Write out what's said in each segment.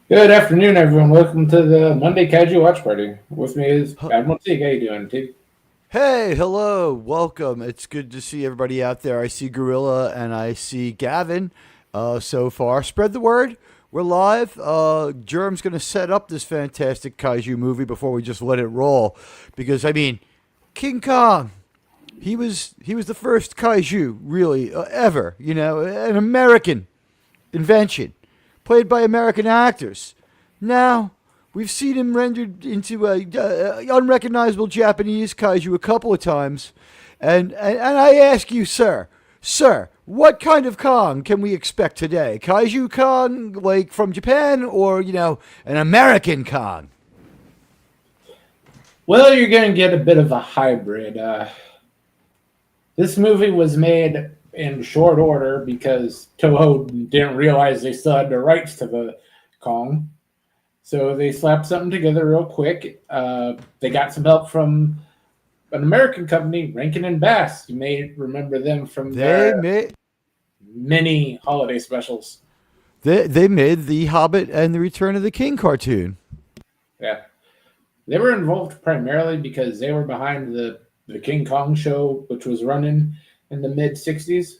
Good afternoon, everyone. Welcome to the Monday Kiaju Watch Party. With me is Admiral Teague. How you doing, Teague? Hey, hello, welcome. It's good to see everybody out there. I see Gorilla and I see Gavin so far. Spread the word. We're live. Germ's going to set up this fantastic kaiju movie before we just let it roll. Because, I mean, King Kong, he was the first kaiju, really, ever. An American invention, played by American actors. Now, we've seen him rendered into a unrecognizable Japanese kaiju a couple of times, and I ask you, sir, what kind of Kong can we expect today? Kaiju Kong, like from Japan, or an American Kong? Well, you're going to get a bit of a hybrid. This movie was made in short order because Toho didn't realize they still had the rights to the Kong. So they slapped something together real quick. They got some help from an American company, Rankin and Bass. You may remember them from They their made many holiday specials. they made the Hobbit and the Return of the King cartoon. Yeah. They were involved primarily because they were behind the King Kong show, which was running in the mid '60s.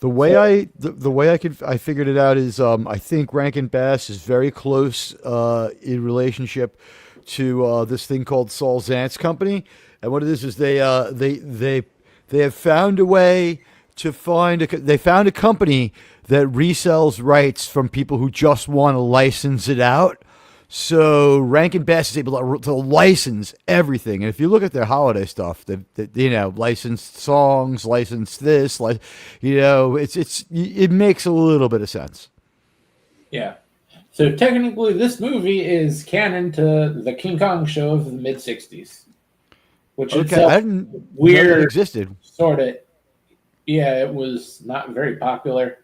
The way So I figured it out is I think Rankin Bass is very close in relationship to this thing called Saul Zant's company, and what it is they have found a way to they found a company that resells rights from people who just want to license it out. So Rankin Bass is able to license everything, and if you look at their holiday stuff, licensed songs, licensed this, it makes a little bit of sense. yeah. So technically, this movie is canon to the King Kong show of the mid '60s, which Okay, itself I didn't know that weird, existed. sort of. Yeah, it was not very popular.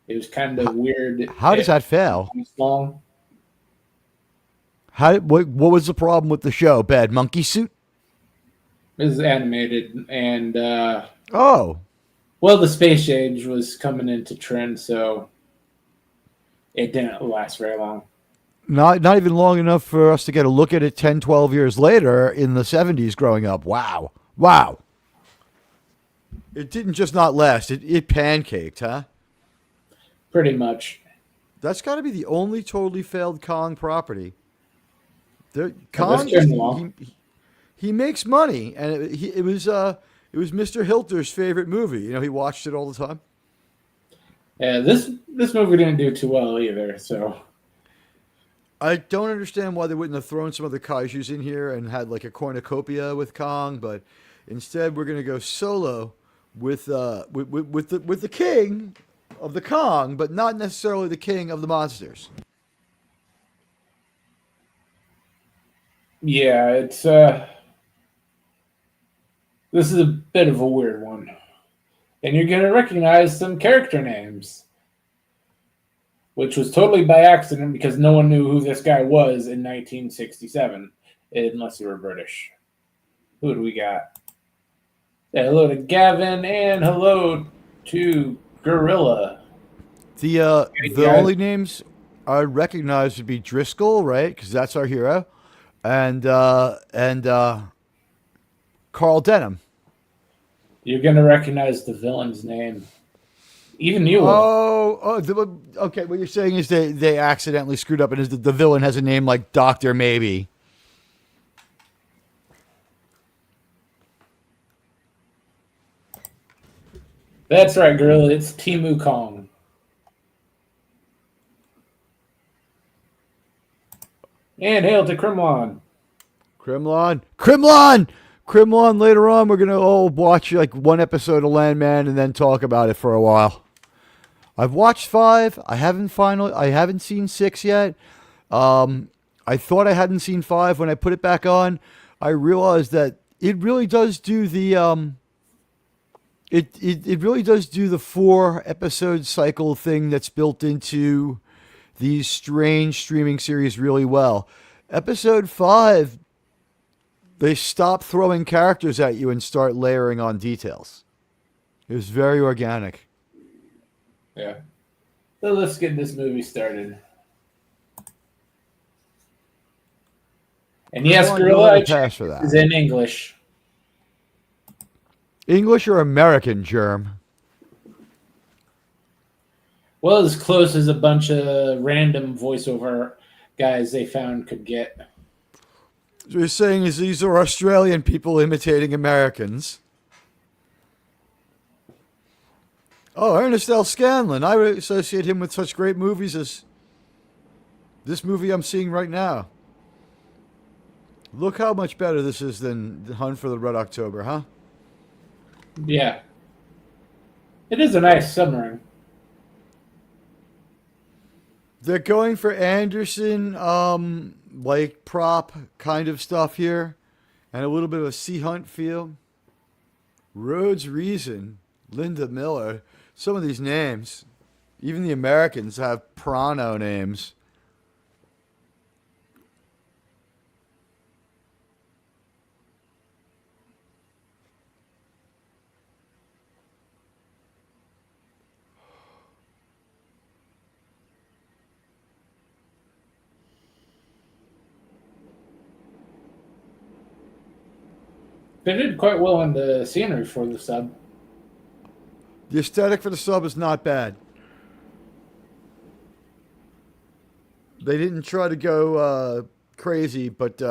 It was kind of How, weird. how does It that fail? was long. What was the problem with the show? Bad monkey suit? It was animated, and Oh, well, the space age was coming into trend, so it didn't last very long. not even long enough for us to get a look at it 10, 12 years later in the 70s growing up. Wow. Wow. It didn't just not last, it pancaked, huh? Pretty much. That's got to be the only totally failed Kong property. This Kong turned just along. he makes money, and it was Mr. Hilter's favorite movie. He watched it all the time. Yeah, this movie didn't do too well either. So I don't understand why they wouldn't have thrown some of the kaiju's in here and had like a cornucopia with Kong, but instead we're gonna go solo with the king of the Kong, but not necessarily the king of the monsters. yeah, it's this is a bit of a weird one, and you're gonna recognize some character names, which was totally by accident because no one knew who this guy was in 1967, unless you were British. Who do we got? Yeah, hello to Gavin and hello to Gorilla. Hey The guys, only names I recognize would be Driscoll, right? Because that's our hero, and Carl Denham. you're gonna recognize the villain's name. Even you will. Okay. What you're saying is they accidentally screwed up, and is the villain has a name like Doctor Maybe. That's right, Gorilla. It's Timu Kong. And hail to Kremlon. Krimlon. Later on, we're gonna all watch like one episode of Landman and then talk about it for a while. I've watched five. I haven't seen six yet. I thought I hadn't seen five when I put it back on. I realized that it really does do it really does do the four episode cycle thing that's built into these strange streaming series really well. Episode five, they stop throwing characters at you and start layering on details. It was very organic. Yeah. So let's get this movie started. And yes, Come on, you'll Gorilla, have I a pass checked. for This is that. in English. English or American, Germ? Well, as close as a bunch of random voiceover guys they found could get. What you're saying is these are Australian people imitating Americans. Oh, Ernest L. Scanlon. I would associate him with such great movies as this movie I'm seeing right now. Look how much better this is than The Hunt for the Red October, huh? Yeah. It is a nice submarine. They're going for Anderson, like prop kind of stuff here, and a little bit of a Sea Hunt feel. Rhodes Reason, Linda Miller. Some of these names, even the Americans have prono names. They did quite well in the scenery for the sub. The aesthetic for the sub is not bad. They didn't try to go crazy, but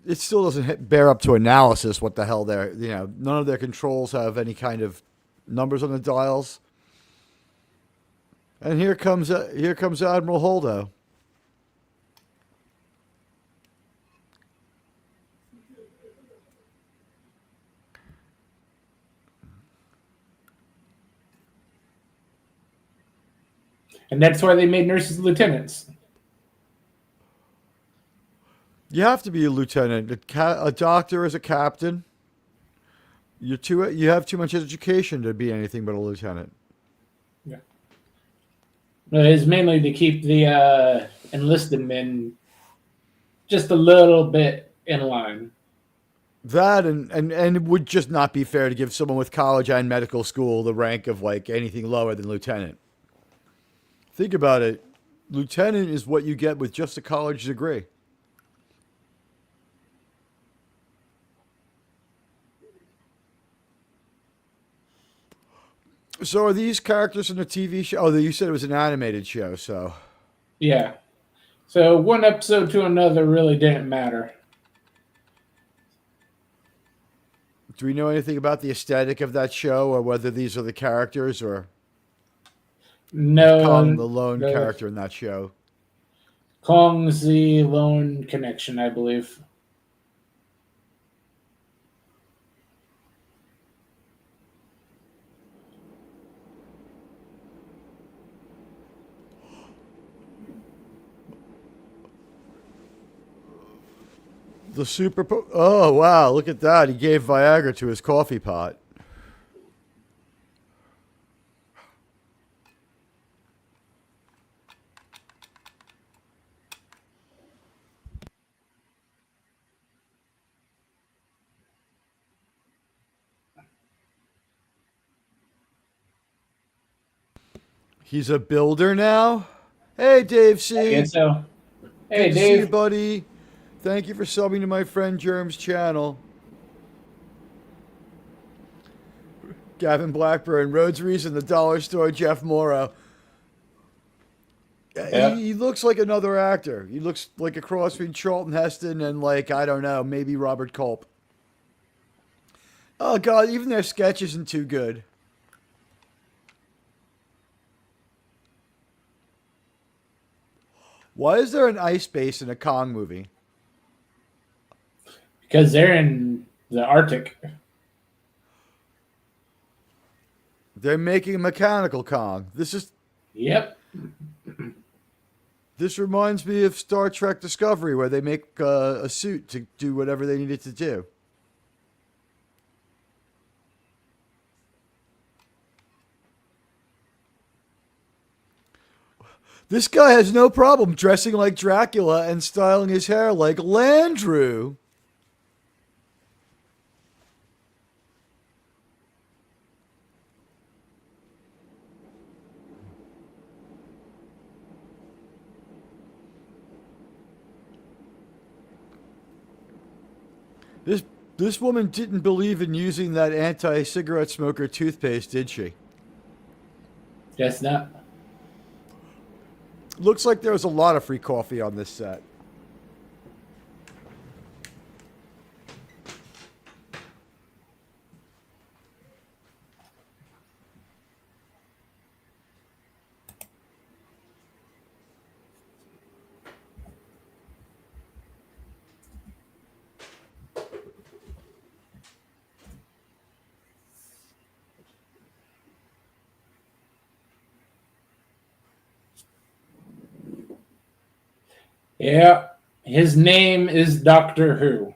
it still doesn't bear up to analysis. What the hell? None of their controls have any kind of numbers on the dials. And here comes Admiral Holdo. And that's why they made nurses lieutenants. You have to be a lieutenant. A doctor is a captain. You have too much education to be anything but a lieutenant. Yeah. It's mainly to keep the enlisted men just a little bit in line. That and it would just not be fair to give someone with college and medical school the rank of like anything lower than lieutenant. Think about it. Lieutenant is what you get with just a college degree. So are these characters in a TV show? Oh, you said it was an animated show, so. Yeah. So one episode to another really didn't matter. Do we know anything about the aesthetic of that show or whether these are the characters or No, Kong the lone the character in that show? Kong's the lone connection, I believe. The oh, wow, look at that. He gave Viagra to his coffee pot. He's a builder now? Hey, Dave C. I guess so. Hey, Good to see you, Dave. buddy. Thank you for subbing to my friend Germ's channel. Gavin Blackburn, Rhodes Reason, the dollar store, Jeff Morrow. Yeah. He looks like another actor. He looks like a cross between Charlton Heston and, like, I don't know, maybe Robert Culp. Oh, God, even their sketch isn't too good. Why is there an ice base in a Kong movie? Because they're in the Arctic. They're making a mechanical Kong. Yep. This reminds me of Star Trek Discovery, where they make a suit to do whatever they needed to do. This guy has no problem dressing like Dracula and styling his hair like Landru. This this woman didn't believe in using that anti-cigarette smoker toothpaste, did she? Guess not. Looks like there was a lot of free coffee on this set. Yeah, his name is Doctor Who.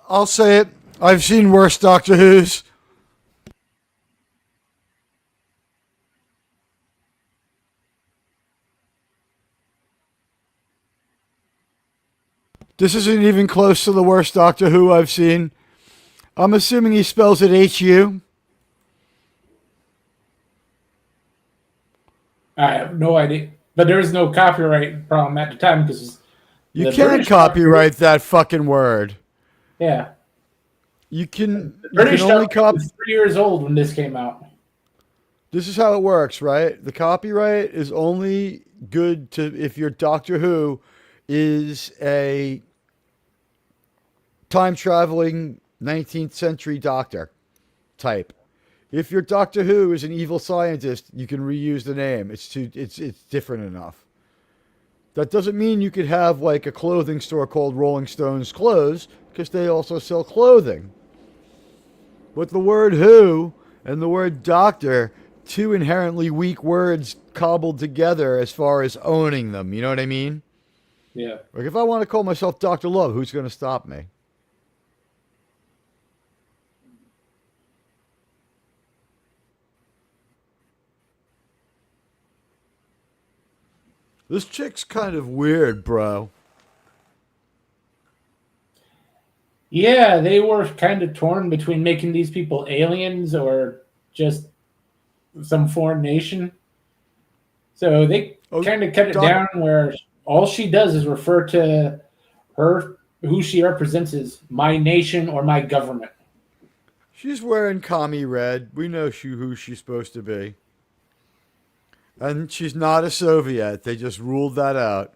I'll say it. I've seen worse Doctor Who's. This isn't even close to the worst Doctor Who I've seen. I'm assuming he spells it H-U. I have no idea, but there was no copyright problem at the time because You the can't British copyright that fucking word. Yeah, You the can British only document was 3 years old when this came out. This is how it works, right? The copyright is only good to if your Doctor Who is a time traveling 19th century doctor type. If your Doctor Who is an evil scientist, you can reuse the name. It's different enough. That doesn't mean you could have like a clothing store called Rolling Stones Clothes because they also sell clothing. But the word who and the word doctor, two inherently weak words cobbled together as far as owning them. You know what I mean? Yeah. Like if I want to call myself Dr. Love, who's going to stop me? This chick's kind of weird, bro. Yeah, they were kind of torn between making these people aliens or just some foreign nation. So they Oh, kind of cut it doc, down where all she does is refer to her, who she represents as my nation or my government. she's wearing commie red. We know who she's supposed to be. And she's not a Soviet. They just ruled that out.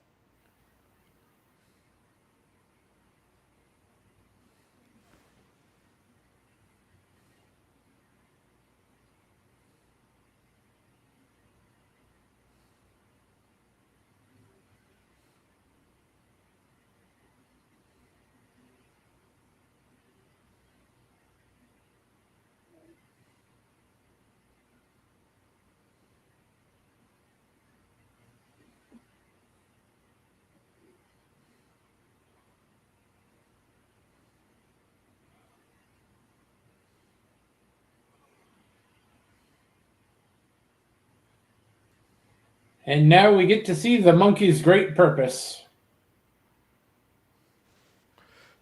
And now we get to see the monkey's great purpose.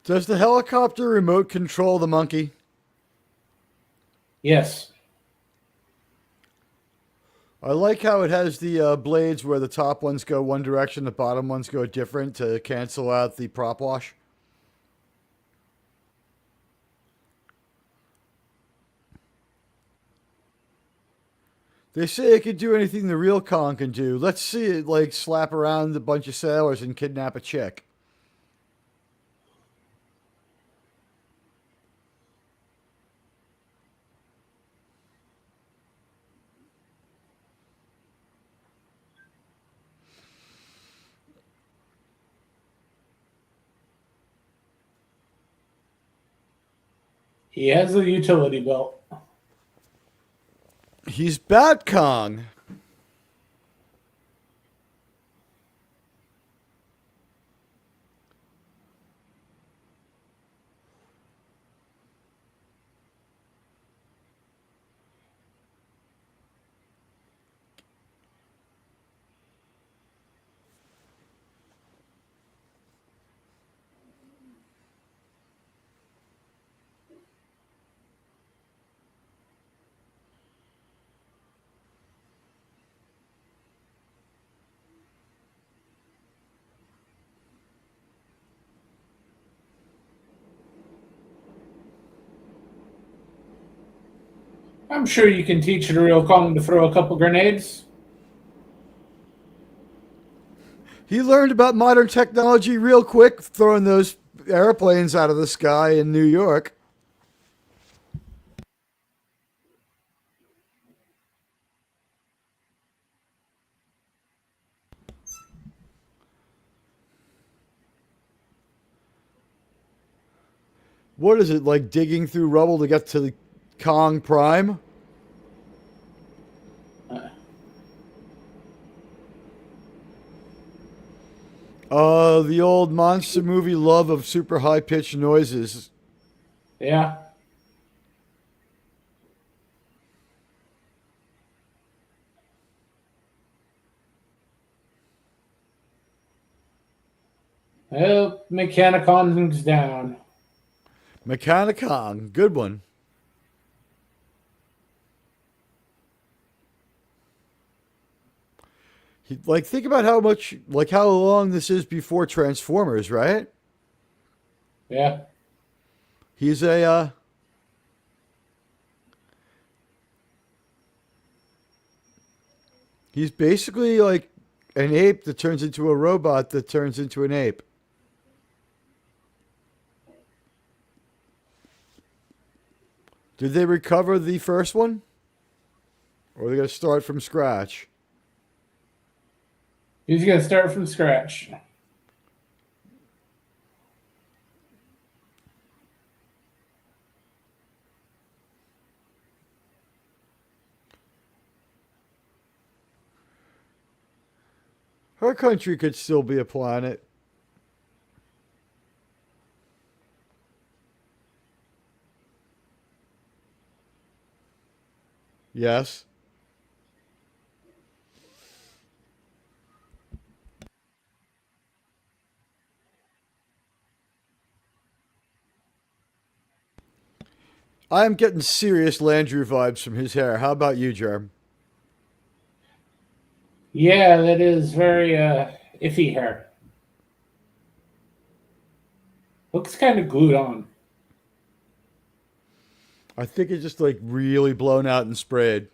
Does the helicopter remote control the monkey? Yes. I like how it has the blades where the top ones go one direction, the bottom ones go different to cancel out the prop wash. They say it could do anything the real con can do. Let's see it like slap around a bunch of sailors and kidnap a chick. He has a utility belt. He's Bat Kong. I'm sure you can teach a real Kong to throw a couple grenades. He learned about modern technology real quick, throwing those airplanes out of the sky in New York. What is it, like digging through rubble to get to the Kong Prime? The old monster movie love of super high pitched noises. Yeah. Well, Mechanicon's down. Mechanicon, good one. Like, think about how much, like, how long this is before Transformers, right? Yeah. He's a, he's basically like an ape that turns into a robot that turns into an ape. Did they recover the first one? Or are they going to start from scratch? He's going to start from scratch. Her country could still be a planet. Yes. I am getting serious Landrew vibes from his hair. How about you, Jerm? Yeah, that is very iffy hair. Looks kind of glued on. I think it's just like really blown out and sprayed.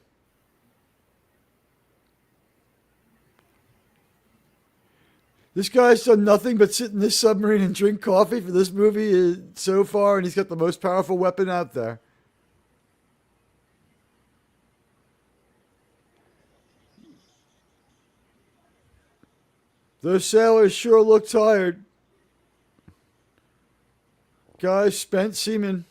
This guy's done nothing but sit in this submarine and drink coffee for this movie so far, and he's got the most powerful weapon out there. Those sailors sure look tired. Guys, spent seamen.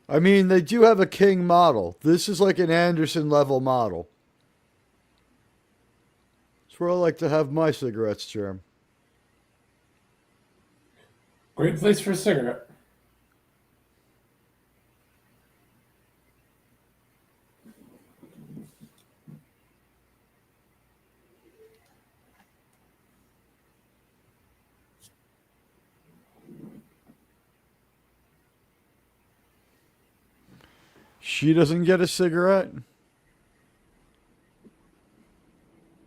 I mean, they do have a King model. This is like an Anderson level model. That's where I like to have my cigarettes, Jerm. Great place for a cigarette. She doesn't get a cigarette.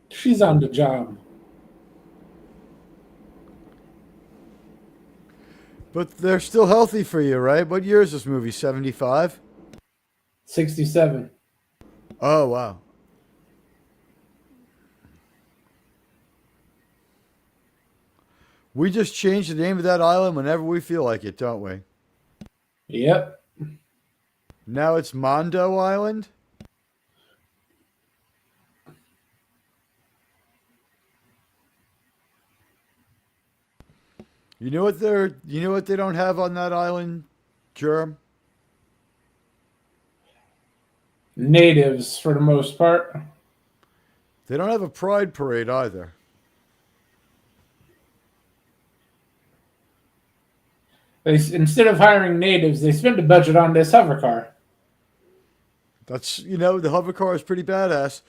She's on the job. But they're still healthy for you, right? What year is this movie? 75? 67. Oh, wow. We just change the name of that island whenever we feel like it, don't we? Yep. Now it's Mondo Island? You know what they don't have on that island, Germ? natives for the most part. They don't have a pride parade either. Instead of hiring natives, they spent the budget on this hover car. That's, the hover car is pretty badass.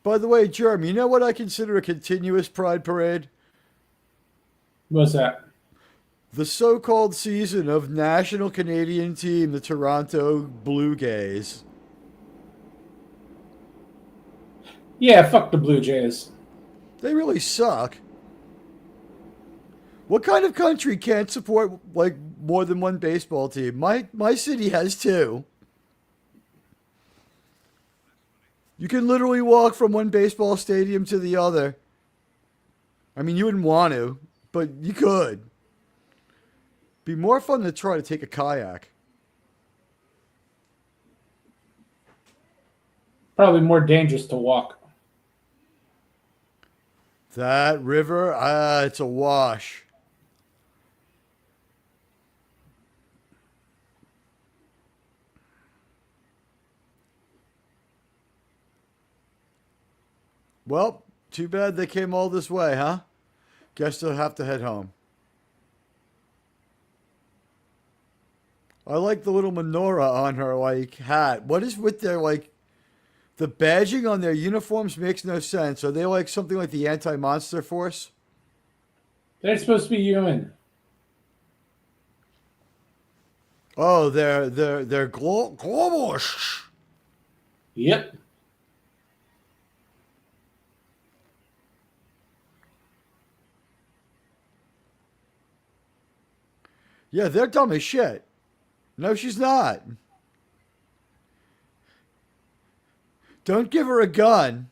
By the way, Germ, you know what I consider a continuous pride parade? What's that? The so-called season of national Canadian team, the Toronto Blue Jays. Yeah, fuck the Blue Jays. They really suck. What kind of country can't support like more than one baseball team? My city has two. You can literally walk from one baseball stadium to the other. I mean, you wouldn't want to, but you could. Be more fun to try to take a kayak. Probably more dangerous to walk. That river, it's a wash. Well, too bad they came all this way, huh? Guess they'll have to head home. I like the little menorah on her, like, hat. What is with their, like, the badging on their uniforms makes no sense. Are they, like, something like the anti-monster force? They're supposed to be human. Oh, they're globalists. Yep. Yeah, they're dumb as shit. No, she's not. Don't give her a gun.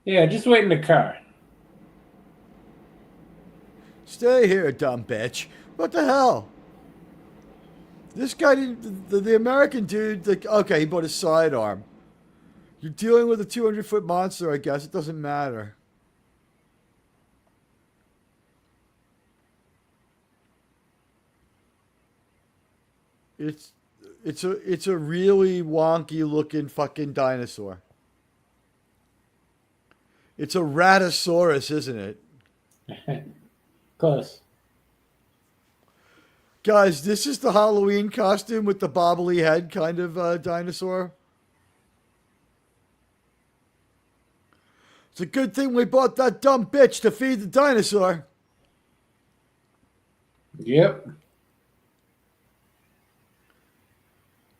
Yeah, just wait in the car. Stay here, dumb bitch. What the hell? This guy didn't. The American dude, like, okay, he bought a sidearm. You're dealing with a 200-foot monster, I guess. It doesn't matter. It's a really wonky looking fucking dinosaur. It's a ratosaurus, isn't it? Close. Guys, this is the Halloween costume with the bobbly head kind of dinosaur. It's a good thing we bought that dumb bitch to feed the dinosaur. Yep.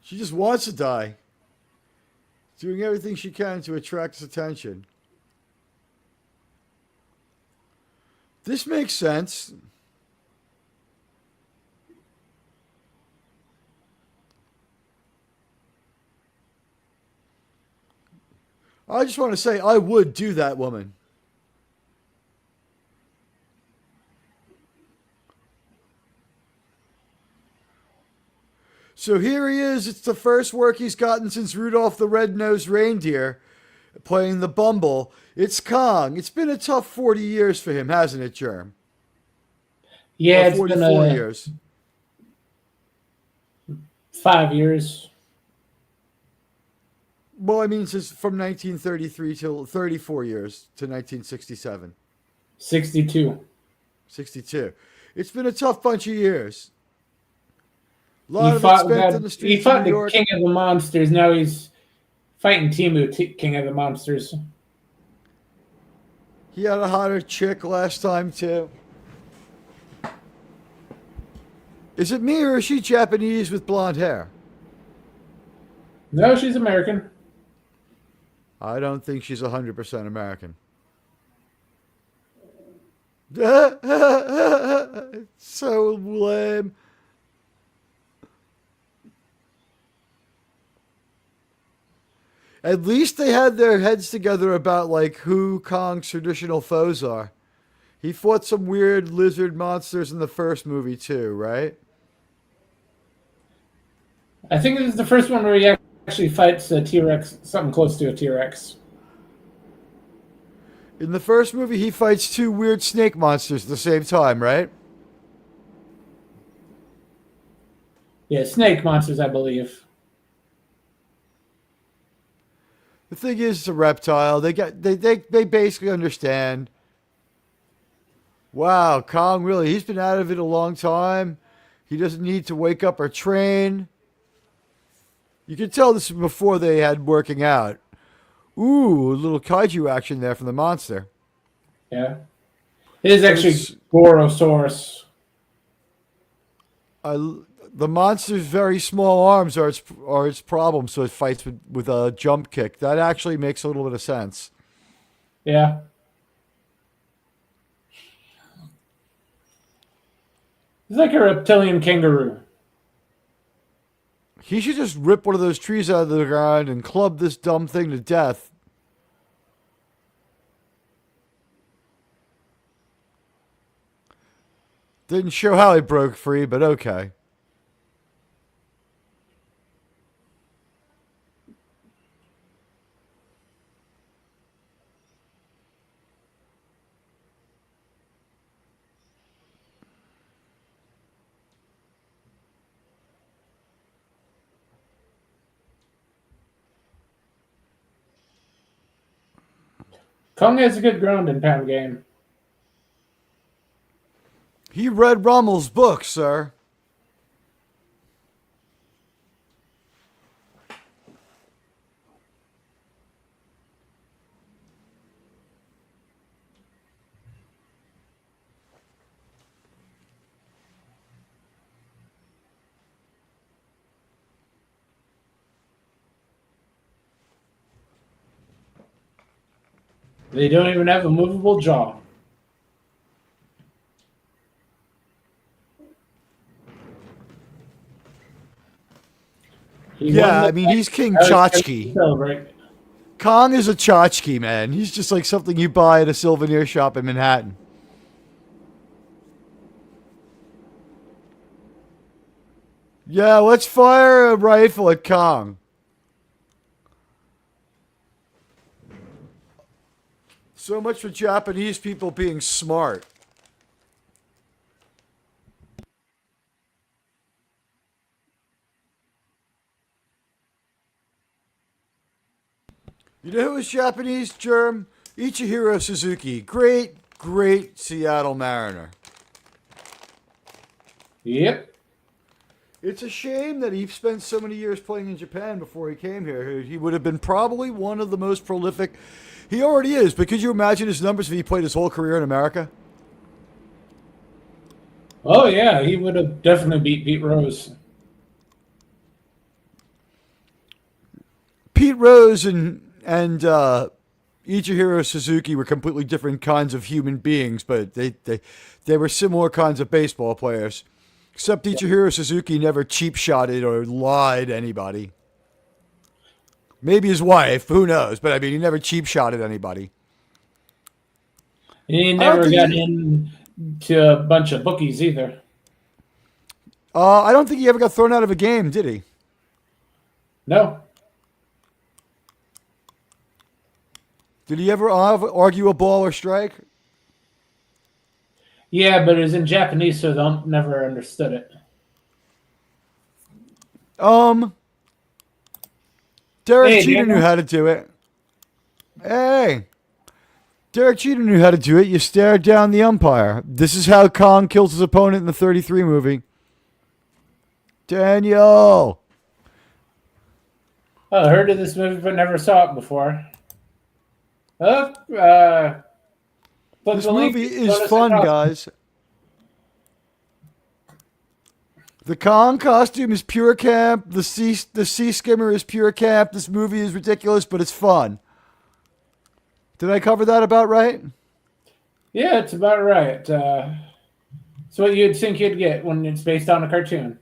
She just wants to die. Doing everything she can to attract his attention. This makes sense. I just want to say I would do that woman. So here he is. It's the first work he's gotten since Rudolph the Red-Nosed Reindeer, playing the Bumble. It's Kong. It's been a tough 40 years for him, hasn't it, Germ? Yeah, or it's 44 been years. 5 years. Well, I mean, since from 1933 till 34 years to 1967. 62. 62. It's been a tough bunch of years. A lot He of it fought, spent in the streets he fought of New the York. King of the Monsters. Now he's fighting Timu, King of the Monsters. He had a hotter chick last time, too. Is it me or is she Japanese with blonde hair? No, she's American. I don't think she's 100% American. So lame. At least they had their heads together about like who Kong's traditional foes are. He fought some weird lizard monsters in the first movie too, right? I think this is the first one where he actually fights a T-Rex, something close to a T-Rex. In the first movie, he fights two weird snake monsters at the same time, right? Yeah, snake monsters, I believe. The thing is, it's a reptile. They basically understand. Wow, Kong really, he's been out of it a long time. He doesn't need to wake up or train. You can tell this is before they had working out. Ooh, a little kaiju action there from the monster. Yeah. It is But actually Gorosaurus. I, the monster's very small arms are its problem, so it fights with a jump kick. That actually makes a little bit of sense. Yeah. It's like a reptilian kangaroo. He should just rip one of those trees out of the ground and club this dumb thing to death. Didn't show how he broke free, but okay. Kong has a good ground and pound game. He read Rommel's book, sir. They don't even have a movable jaw. He won Yeah, the I mean, he's King I was ready to Tchotchke. celebrate. Kong is a tchotchke, man. He's just like something you buy at a souvenir shop in Manhattan. Yeah, let's fire a rifle at Kong. So much for Japanese people being smart. You know who was Japanese, Germ? Ichihiro Suzuki. Great, great Seattle Mariner. Yep. It's a shame that he spent so many years playing in Japan before he came here. He would have been probably one of the most prolific. He already is, but could you imagine his numbers if he played his whole career in America? Oh yeah, he would have definitely beat Pete Rose. Pete Rose and Ichihiro Suzuki were completely different kinds of human beings, but they were similar kinds of baseball players. Except Ichihiro Suzuki never cheap shotted or lied to anybody. Maybe his wife, who knows? But I mean, he never cheap shotted anybody. He I don't never think got he, into a bunch of bookies either. I don't think he ever got thrown out of a game, did he? No. Did he ever argue a ball or strike? Yeah, but it was in Japanese, so they never understood it. Derek Hey, Jeter knew Daniel. how to do it. Hey, Derek Jeter knew how to do it. You stare down the umpire. This is how Kong kills his opponent in the 33 movie. Daniel. Oh, I heard of this movie, but never saw it before. Oh, click This the link. movie is Bonus fun, and guys. The Kong costume is pure camp. The sea skimmer is pure camp. This movie is ridiculous, but it's fun. Did I cover that about right? Yeah, it's about right. It's what you'd think you'd get when it's based on a cartoon.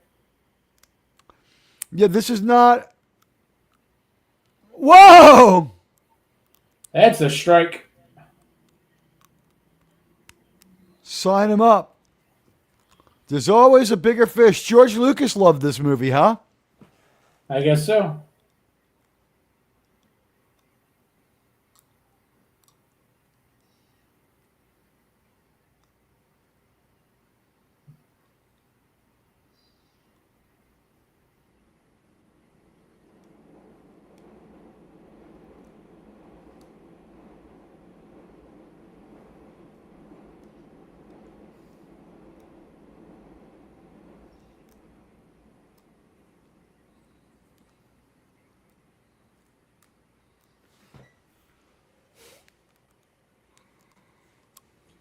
Yeah, this is not. Whoa! That's a strike. Sign him up. There's always a bigger fish. George Lucas loved this movie, huh? I guess so.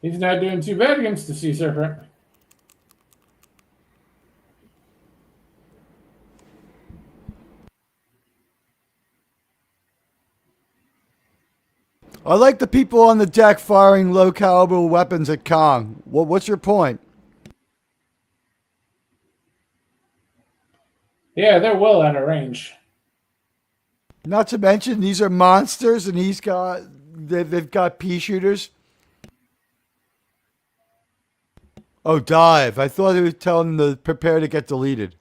He's not doing too bad against the sea serpent. I like the people on the deck firing low caliber weapons at Kong. What's your point? Yeah, they're well out of range. Not to mention these are monsters, and they've got pea shooters. Oh, dive! I thought he was telling them to prepare to get deleted.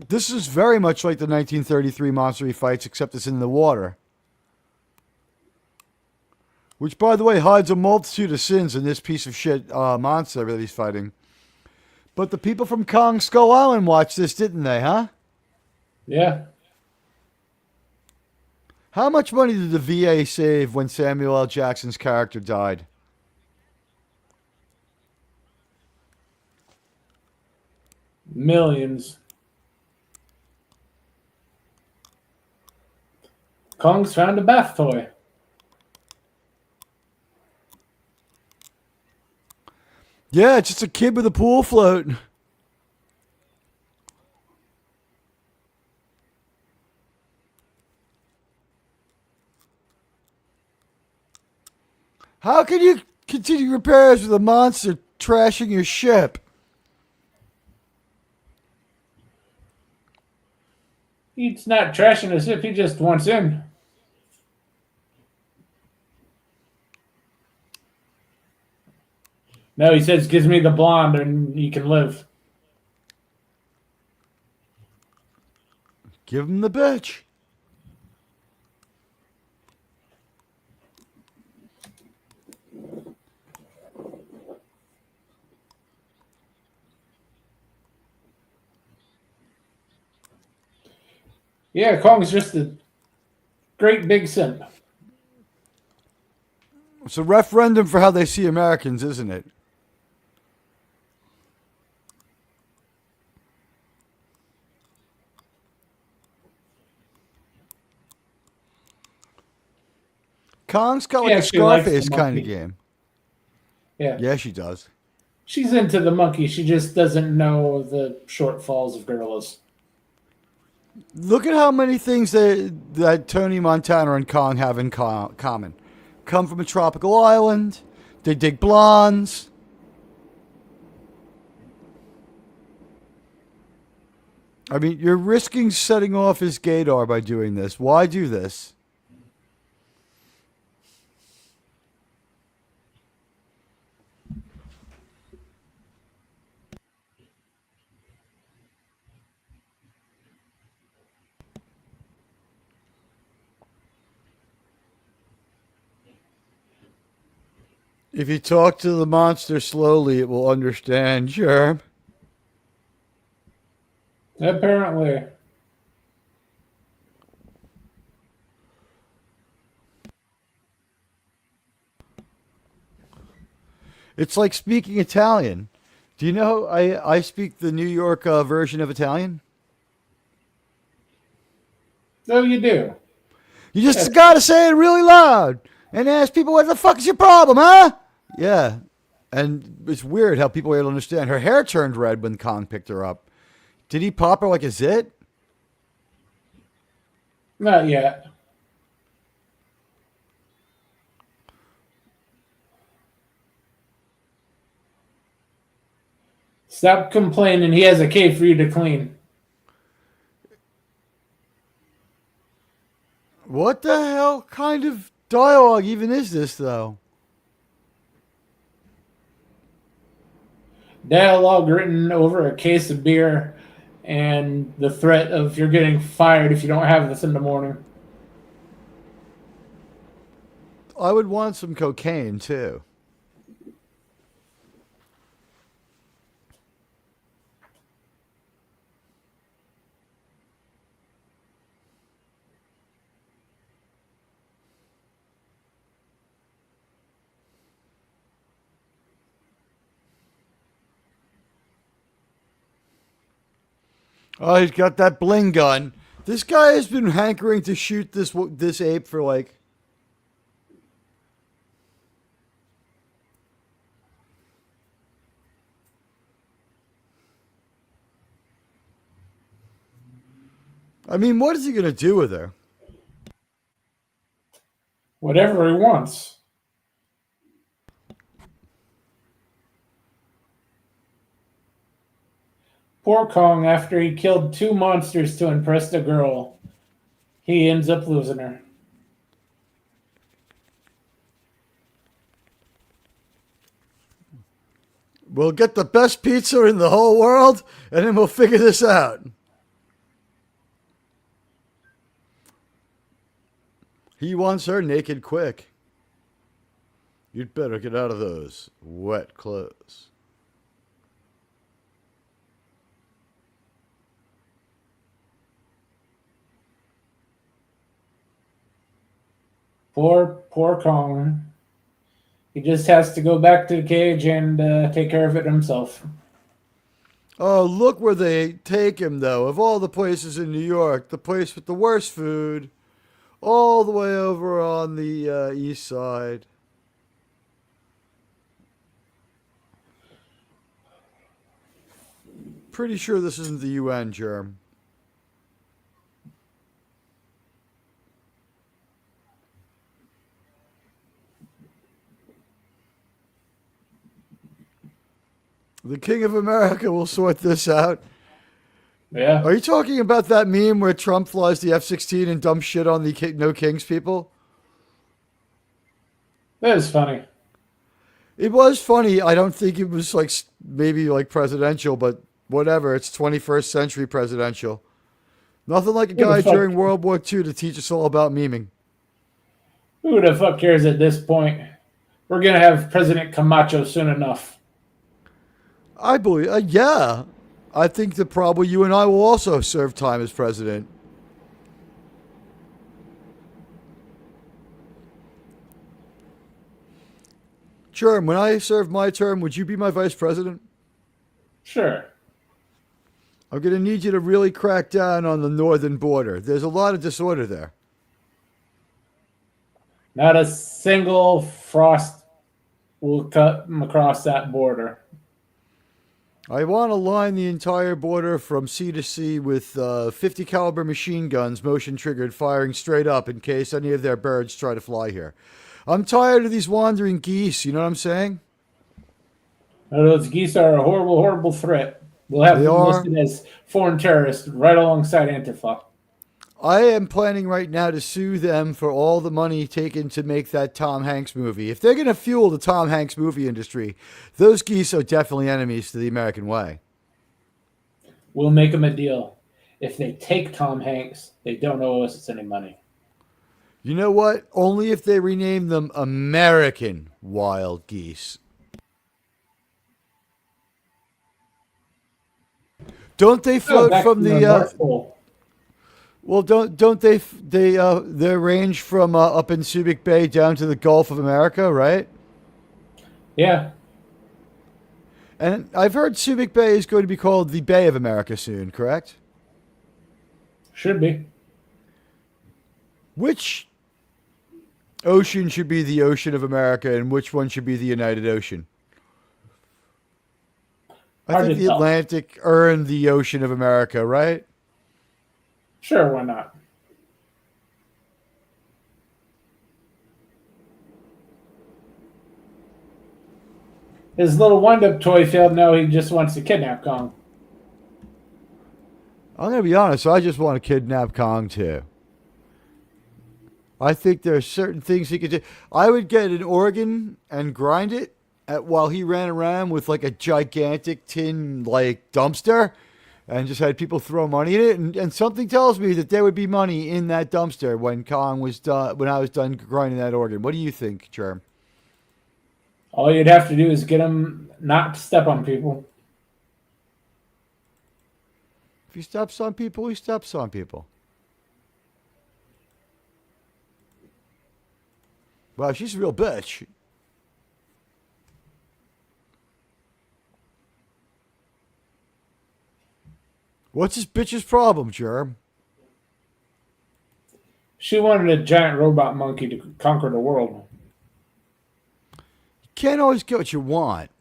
This is very much like the 1933 monster he fights, except it's in the water. Which, by the way, hides a multitude of sins in this piece of shit monster that he's fighting. But the people from Kong Skull Island watched this, didn't they, huh? Yeah. How much money did the VA save when Samuel L. Jackson's character died? Millions. Kong's found a bath toy. Yeah, it's just a kid with a pool float. How can you continue repairs with a monster trashing your ship? He's not trashing his ship, he just wants in. No, he says, gives me the blonde and you can live. Give him the bitch. Yeah, Kong's just a great big simp. It's a referendum for how they see Americans, isn't it? Kong's got like a Scarface kind of game. Yeah. Yeah, she does. She's into the monkey. She just doesn't know the shortfalls of gorillas. Look at how many things that Tony Montana and Kong have in common. Come from a tropical island. They dig blondes. I mean, you're risking setting off his gaydar by doing this. Why do this? If you talk to the monster slowly, it will understand, Germ. Apparently. It's like speaking Italian. Do you know I speak the New York version of Italian? So you do. You just gotta say it really loud and ask people, what the fuck is your problem, huh? Yeah. And it's weird how people are able to understand. Her hair turned red when Kong picked her up. Did he pop her like a zit? Not yet. Stop complaining. He has a cave for you to clean. What the hell kind of dialogue even is this, though? Dialogue written over a case of beer and the threat of you're getting fired if you don't have this in the morning. I would want some cocaine, too. Oh, he's got that bling gun. This guy has been hankering to shoot this ape for like. I mean, what is he gonna do with her? Whatever he wants. Poor Kong, after he killed 2 monsters to impress the girl, he ends up losing her. We'll get the best pizza in the whole world, and then we'll figure this out. He wants her naked quick. You'd better get out of those wet clothes. Poor Kong. He just has to go back to the cage and take care of it himself. Oh, look where they take him, though. Of all the places in New York, the place with the worst food, all the way over on the east side. Pretty sure this isn't the UN, Germ. The King of America will sort this out. Yeah. Are you talking about that meme where Trump flies the F-16 and dumps shit on the No Kings people? That is funny. It was funny. I don't think it was like maybe like presidential, but whatever. It's 21st century presidential. Nothing like a Who the guy fuck- during World War II to teach us all about memeing. Who the fuck cares at this point? We're going to have President Camacho soon enough. I believe, yeah. I think that probably you and I will also serve time as president. Germ, when I serve my term, would you be my vice president? Sure. I'm going to need you to really crack down on the northern border. There's a lot of disorder there. Not a single frost will cut across that border. I want to line the entire border from sea to sea with 50 caliber machine guns, motion triggered, firing straight up in case any of their birds try to fly here. I'm tired of these wandering geese. You know what I'm saying? Those geese are a horrible, horrible threat. We'll have They them are. listed as foreign terrorists right alongside Antifa. I am planning right now to sue them for all the money taken to make that Tom Hanks movie. If they're going to fuel the Tom Hanks movie industry, those geese are definitely enemies to the American way. We'll make them a deal. If they take Tom Hanks, they don't owe us any money. You know what? Only if they rename them American wild geese. Don't they float back from to the? North Pole. Well, don't they range from up in Subic Bay down to the Gulf of America, right? Yeah, And I've heard Subic Bay is going to be called the Bay of America soon, correct? should be. Which ocean should be the ocean of America, and which one should be the United Ocean? I Hard think to the tell. Atlantic earned the ocean of America, right? Sure, why not? His little wind-up toy failed. Now he just wants to kidnap Kong. I'm going to be honest. I just want to kidnap Kong too. I think there are certain things he could do. I would get an organ and grind it while he ran around with like a gigantic tin like dumpster, and just had people throw money in it. And something tells me that there would be money in that dumpster when Kong was done. When I was done grinding that organ. What do you think, Germ? All you'd have to do is get him not to step on people. If he steps on people, he steps on people. Wow, she's a real bitch. What's this bitch's problem, Germ? She wanted a giant robot monkey to conquer the world. You can't always get what you want.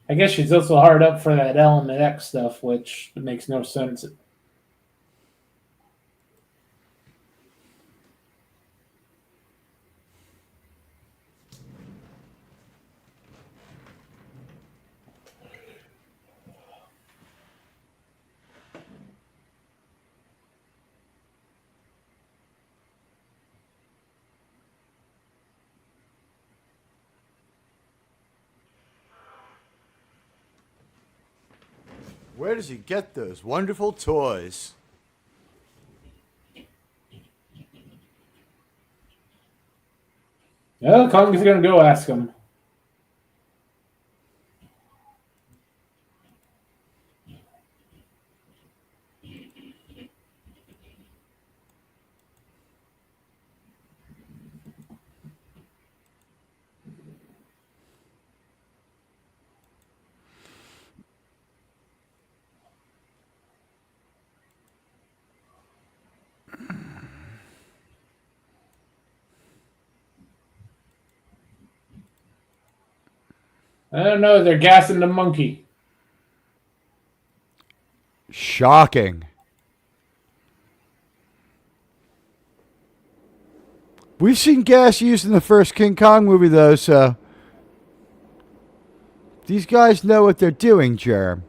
I guess she's also hard up for that Element X stuff, which makes no sense. Where does he get those wonderful toys? Oh, Kong's gonna go ask him. I don't know. They're gassing the monkey. Shocking. We've seen gas used in the first King Kong movie, though, so these guys know what they're doing, Germ.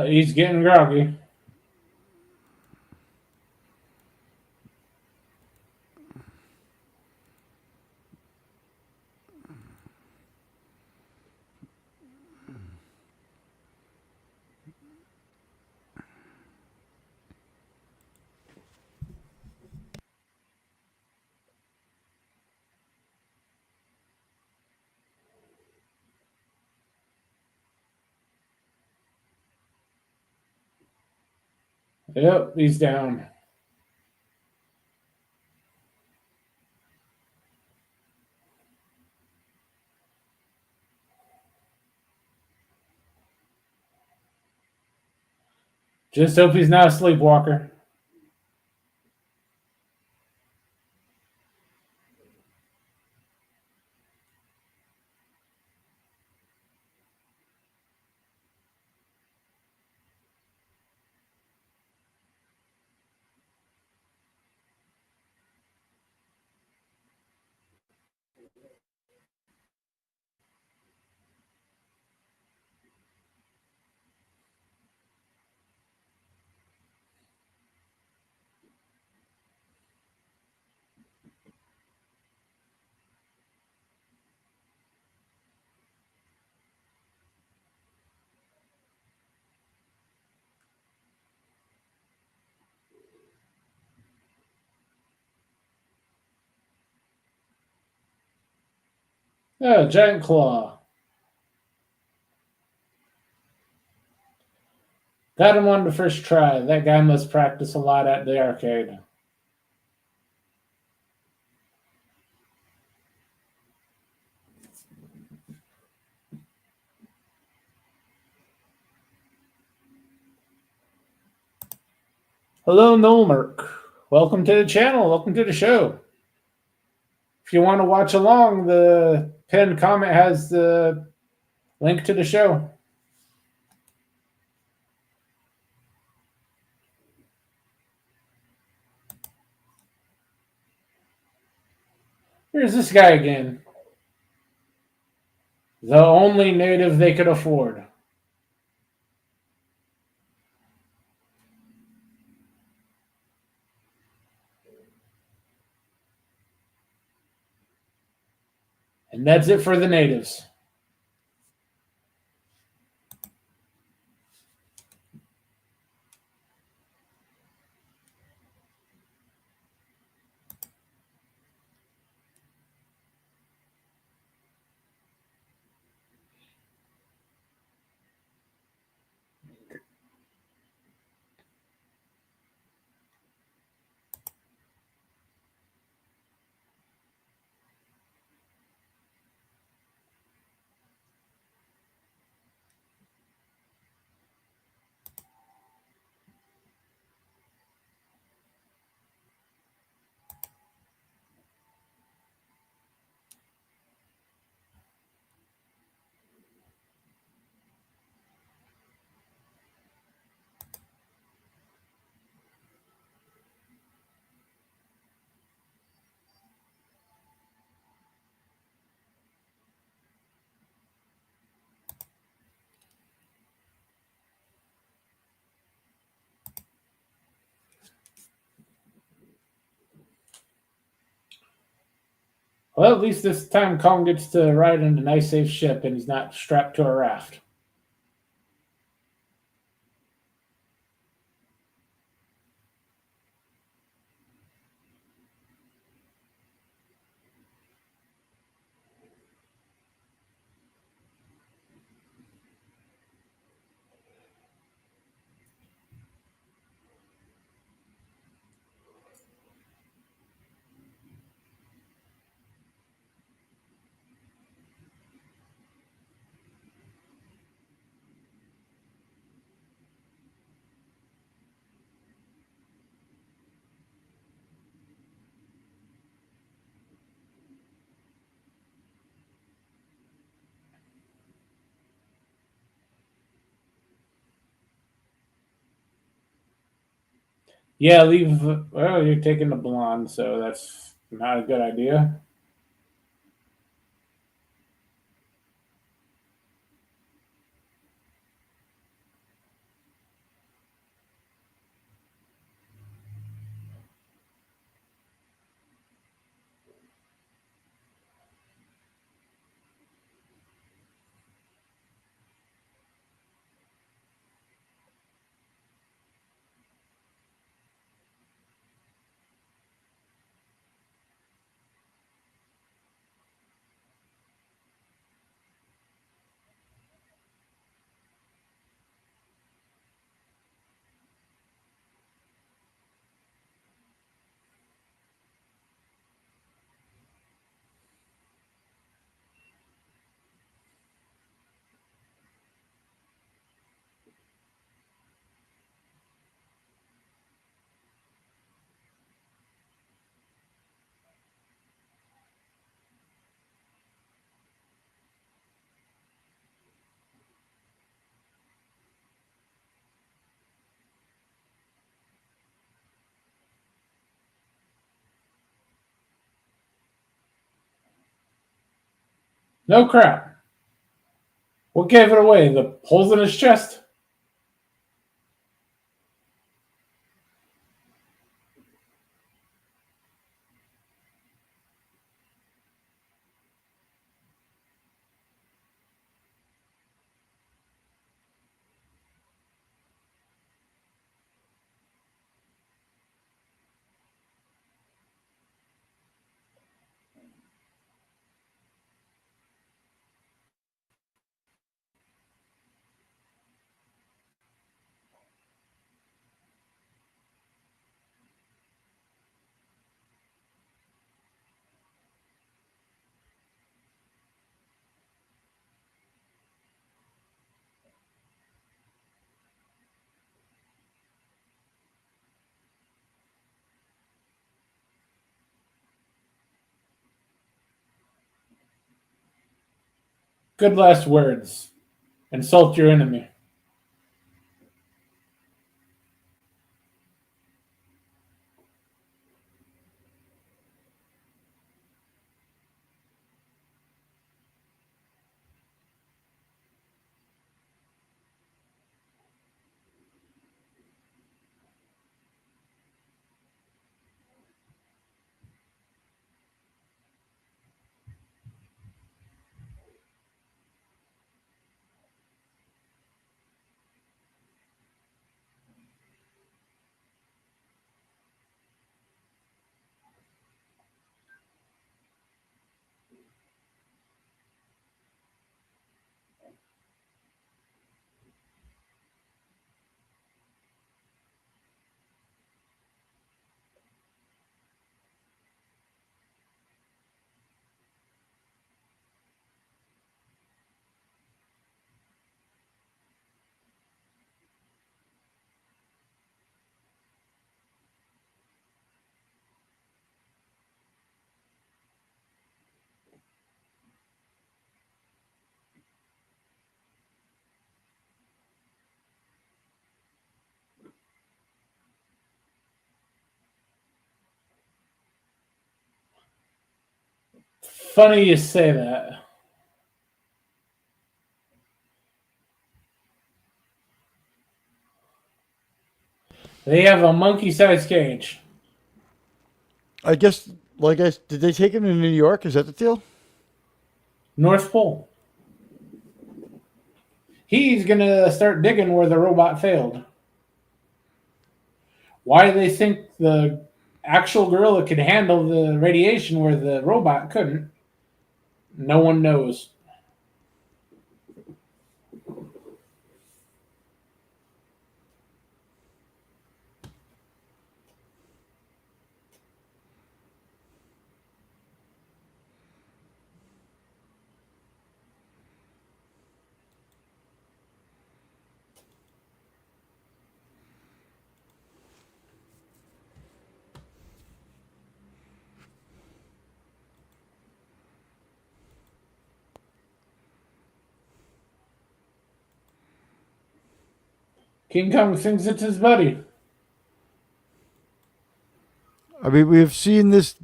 He's getting groggy. Yep, he's down. Just hope he's not a sleepwalker. Oh, giant claw. Got him on the first try. That guy must practice a lot at the arcade. Hello, Nolmerk. Welcome to the channel. Welcome to the show. If you want to watch along, the pinned comment has the link to the show. Here's this guy again. The only native they could afford. And that's it for the natives. Well, at least this time Kong gets to ride in a nice, safe ship and he's not strapped to a raft. Yeah, leave. Well, you're taking the blonde, so that's not a good idea. No crap. What gave it away? The holes in his chest? Good last words. Insult your enemy. funny you say that. They have a monkey-sized cage. I guess. Well, I guess did they take him to New York? Is that the deal? North Pole. He's gonna start digging where the robot failed. Why they think the actual gorilla could handle the radiation where the robot couldn't, no one knows. King Kong thinks it's his buddy. I mean, we've seen this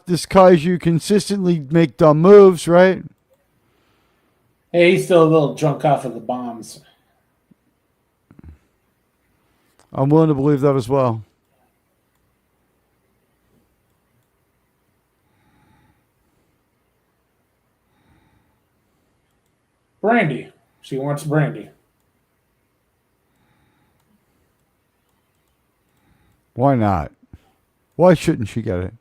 this kaiju consistently make dumb moves, right? Hey, he's still a little drunk off of the bombs. I'm willing to believe that as well. Brandy. She wants brandy. Why not? Why shouldn't she get it?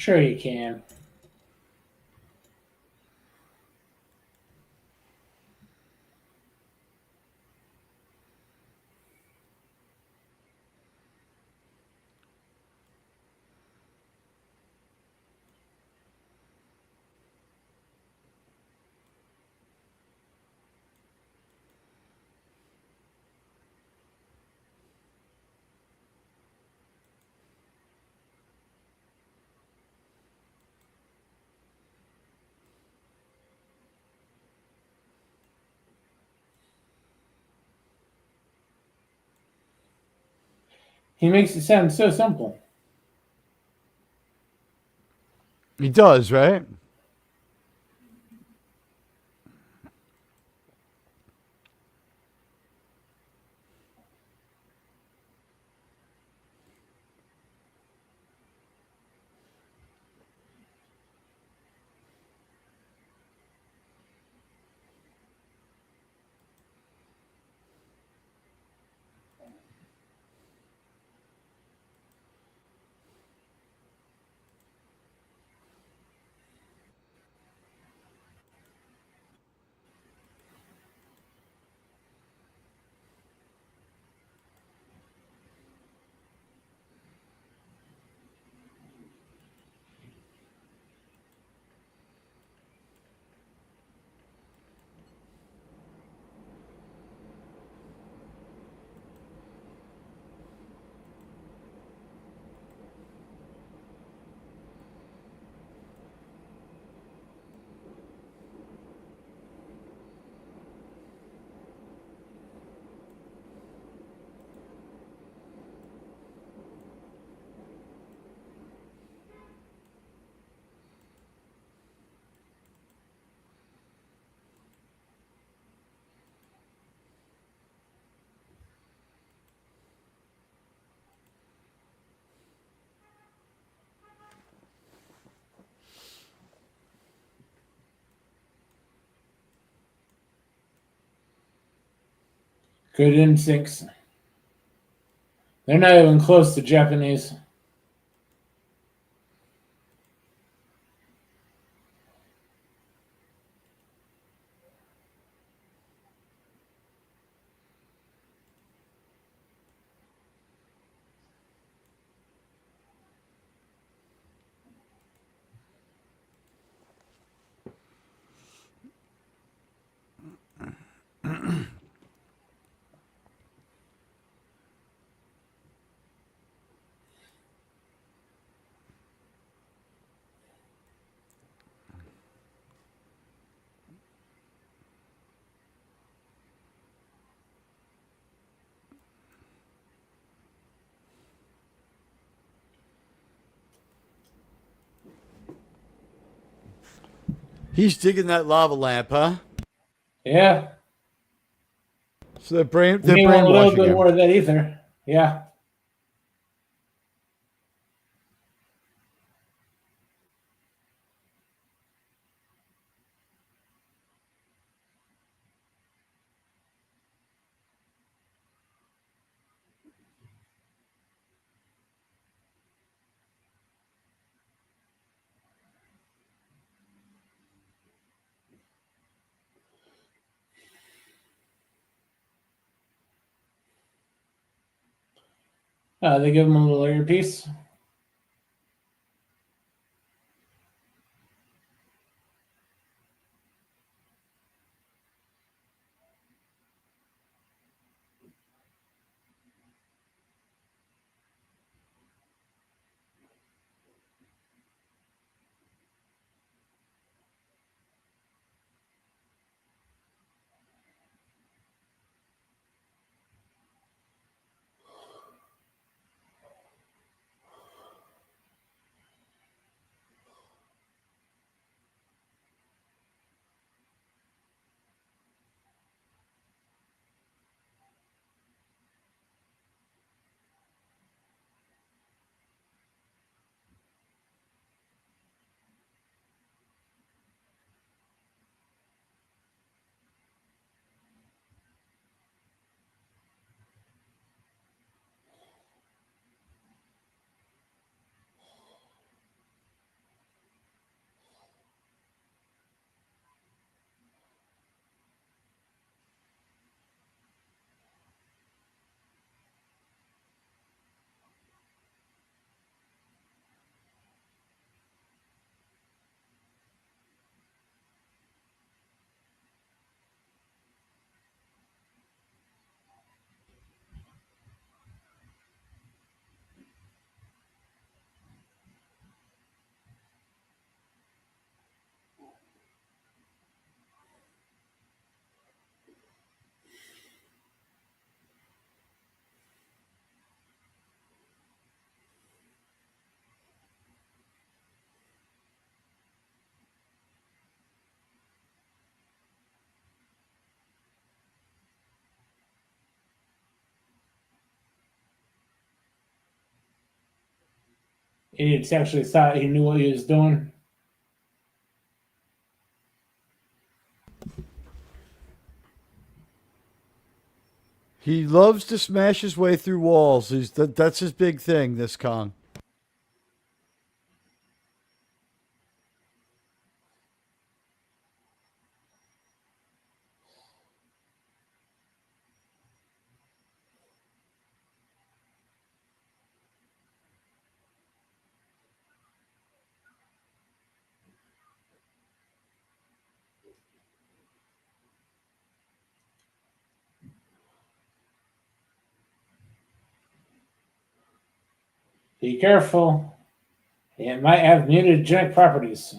Sure you can. He makes it sound so simple. He does, right? Good instincts. They're not even close to Japanese. He's digging that lava lamp, huh? Yeah. So they're Me want a little brainwashing bit him. more of that ether. Yeah. They give him a little earpiece. He actually thought he knew what he was doing. He loves to smash his way through walls. That's his big thing, this Kong. Be careful. It might have mutagenic properties.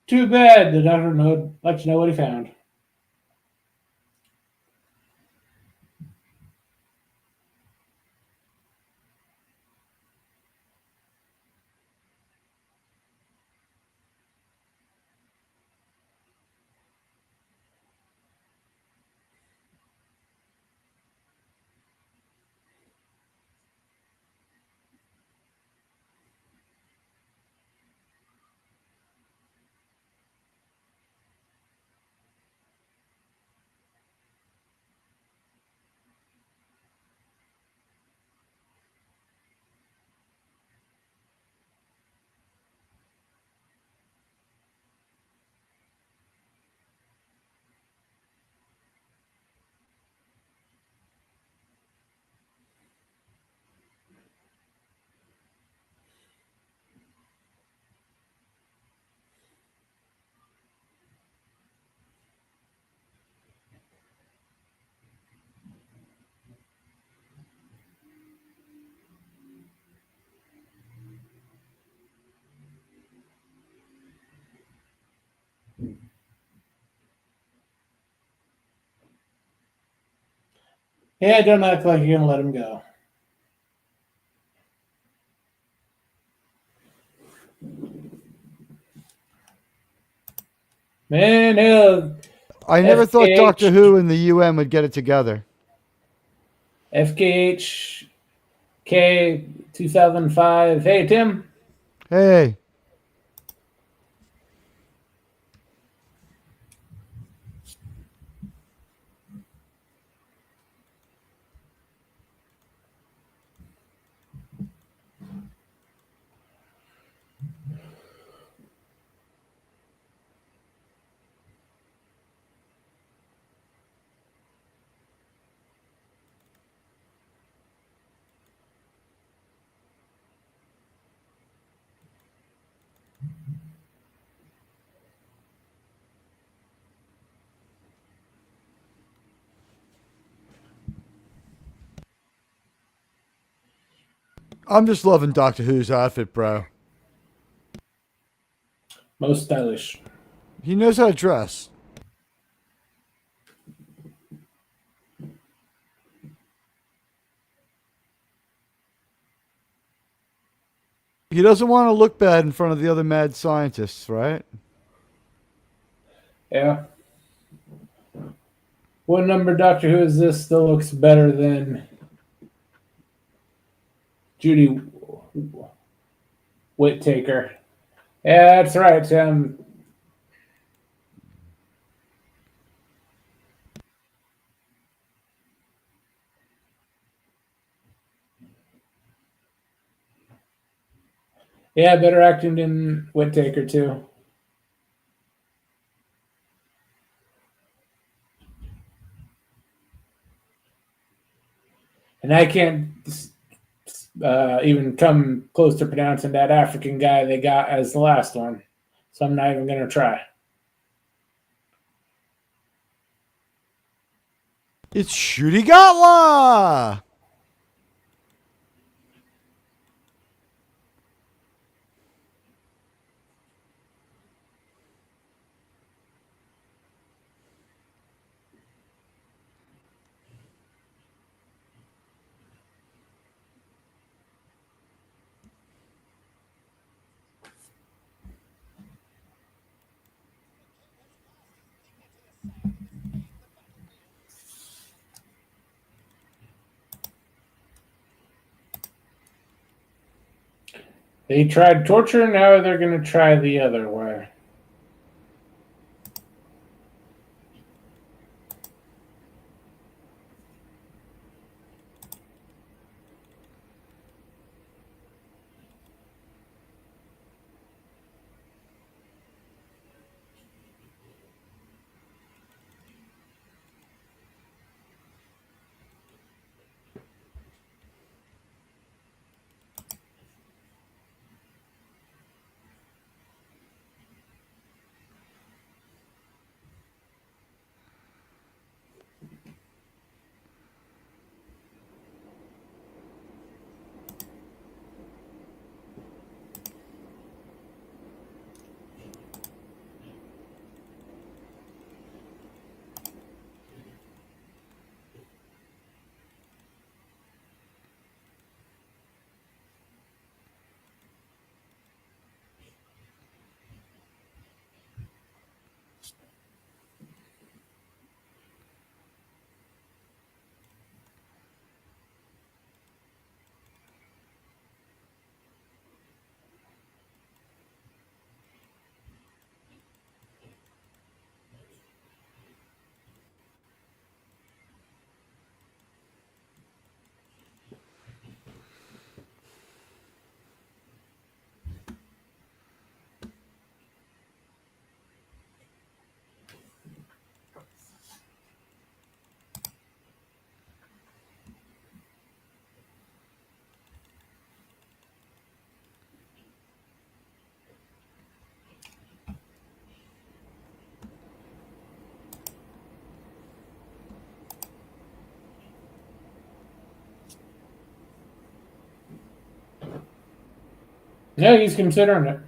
Too bad. The doctor would let you know what he found. Yeah, don't act like you're gonna let him go. Man, hell, I never thought Doctor FKH, Who and the UN would get it together. FKHK 2005. Hey, Tim. Hey, I'm just loving Doctor Who's outfit, bro. Most stylish. He knows how to dress. He doesn't want to look bad in front of the other mad scientists, right? Yeah. What number Doctor Who is this? Still looks better than Judy Whittaker. Yeah, that's right. Yeah, better acting than Whittaker too. And I can't even come close to pronouncing that African guy they got as the last one, so I'm not even gonna try. It's Shooty-Gatwa! They tried torture, now they're gonna try the other way. Yeah, he's considering it.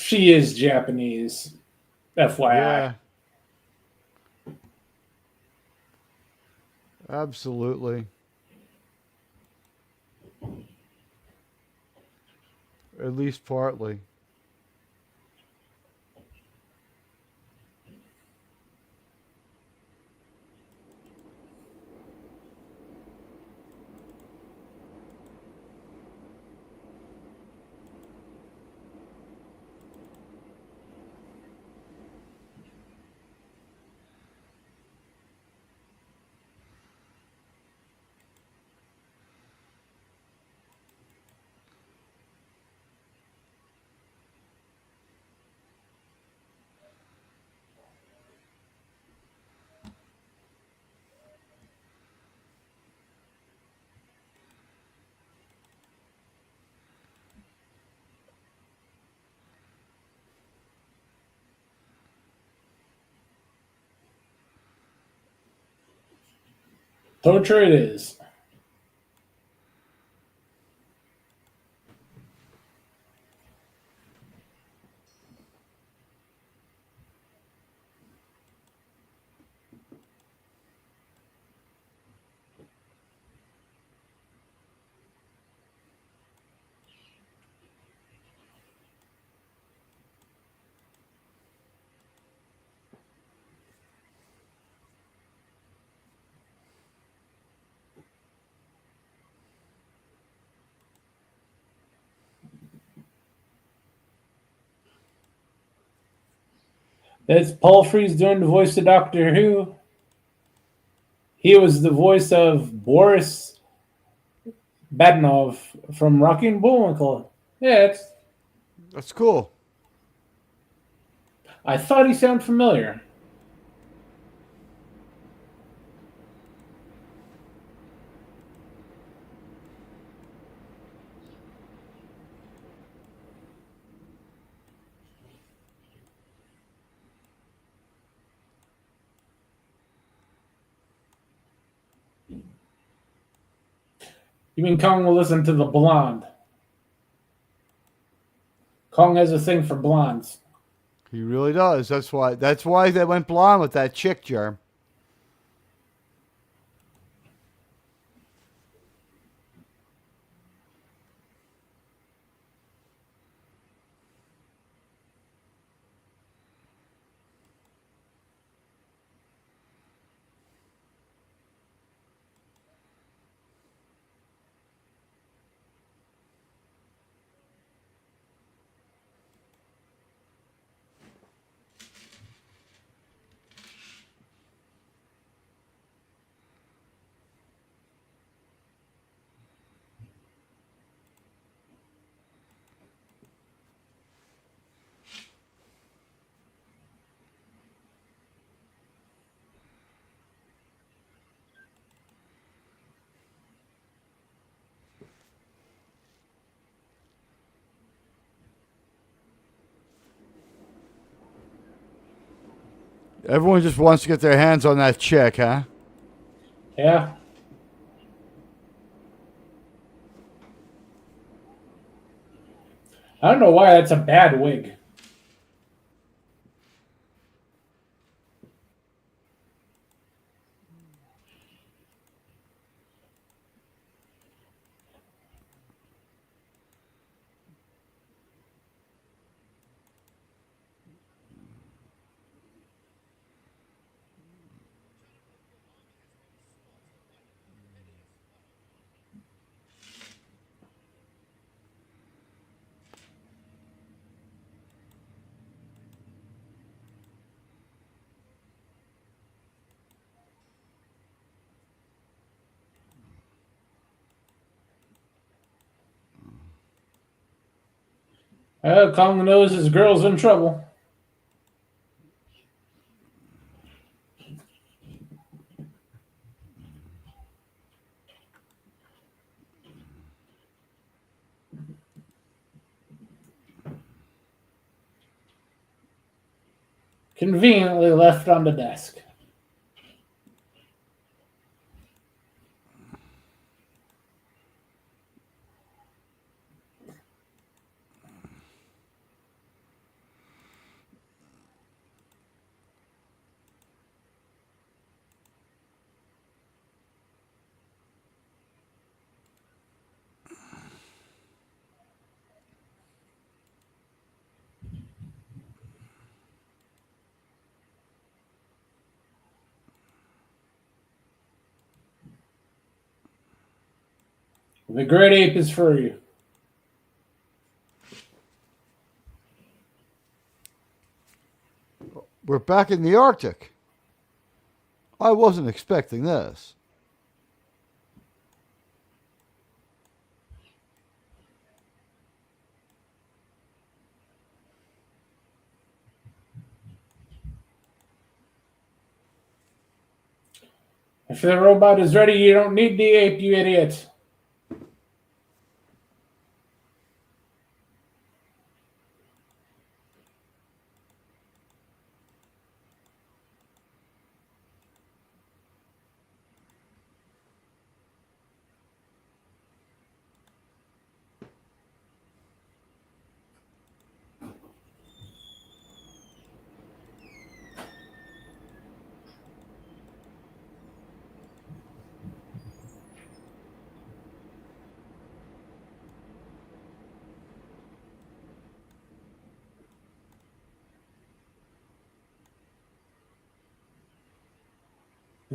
She is Japanese, FYI. Yeah, absolutely. At least partly. Torture it is. That's Paul Frees doing the voice of Doctor Who. He was the voice of Boris Badenov from Rocky and Bullwinkle. Yeah, That's cool. I thought he sounded familiar. You mean Kong will listen to the blonde? Kong has a thing for blondes. He really does. That's why they went blonde with that chick, Germ. Everyone just wants to get their hands on that chick, huh? Yeah. I don't know why that's a bad wig. Kong knows his girl's in trouble. Conveniently left on the desk. The great ape is for you. We're back in the Arctic. I wasn't expecting this. If the robot is ready, you don't need the ape, you idiot.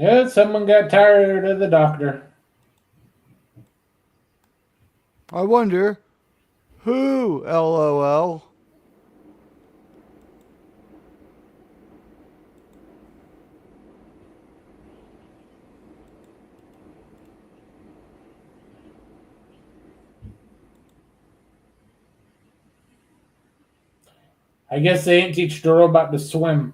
Yeah, someone got tired of the doctor. I wonder who, LOL. I guess they ain't teach the robot to swim.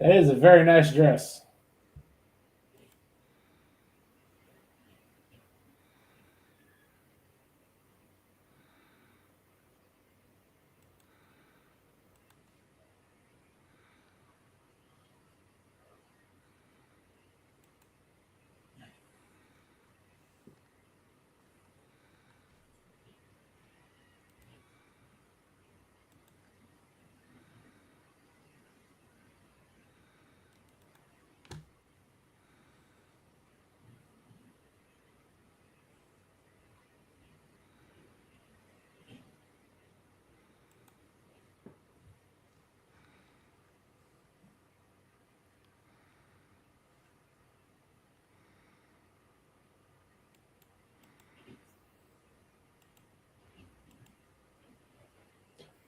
That is a very nice dress.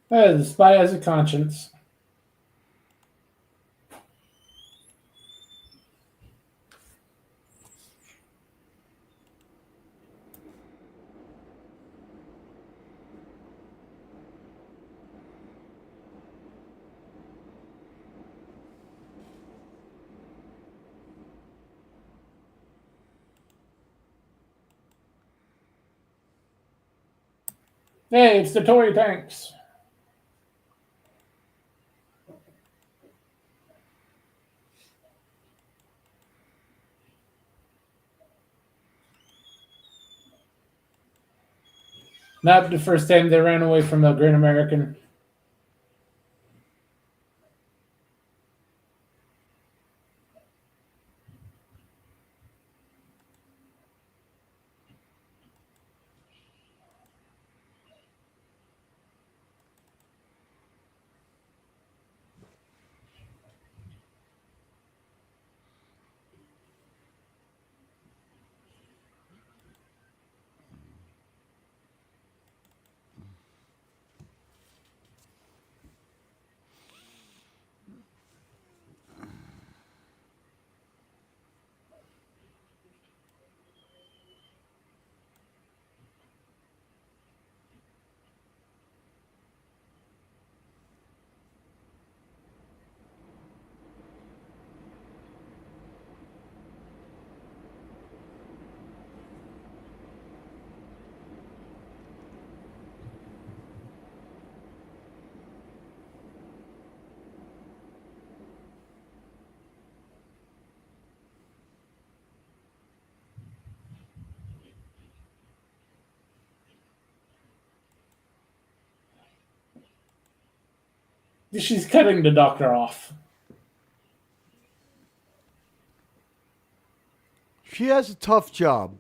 The spy has a conscience. Hey, it's the toy tanks. Not the first time they ran away from a Great American. She's cutting the doctor off. She has a tough job.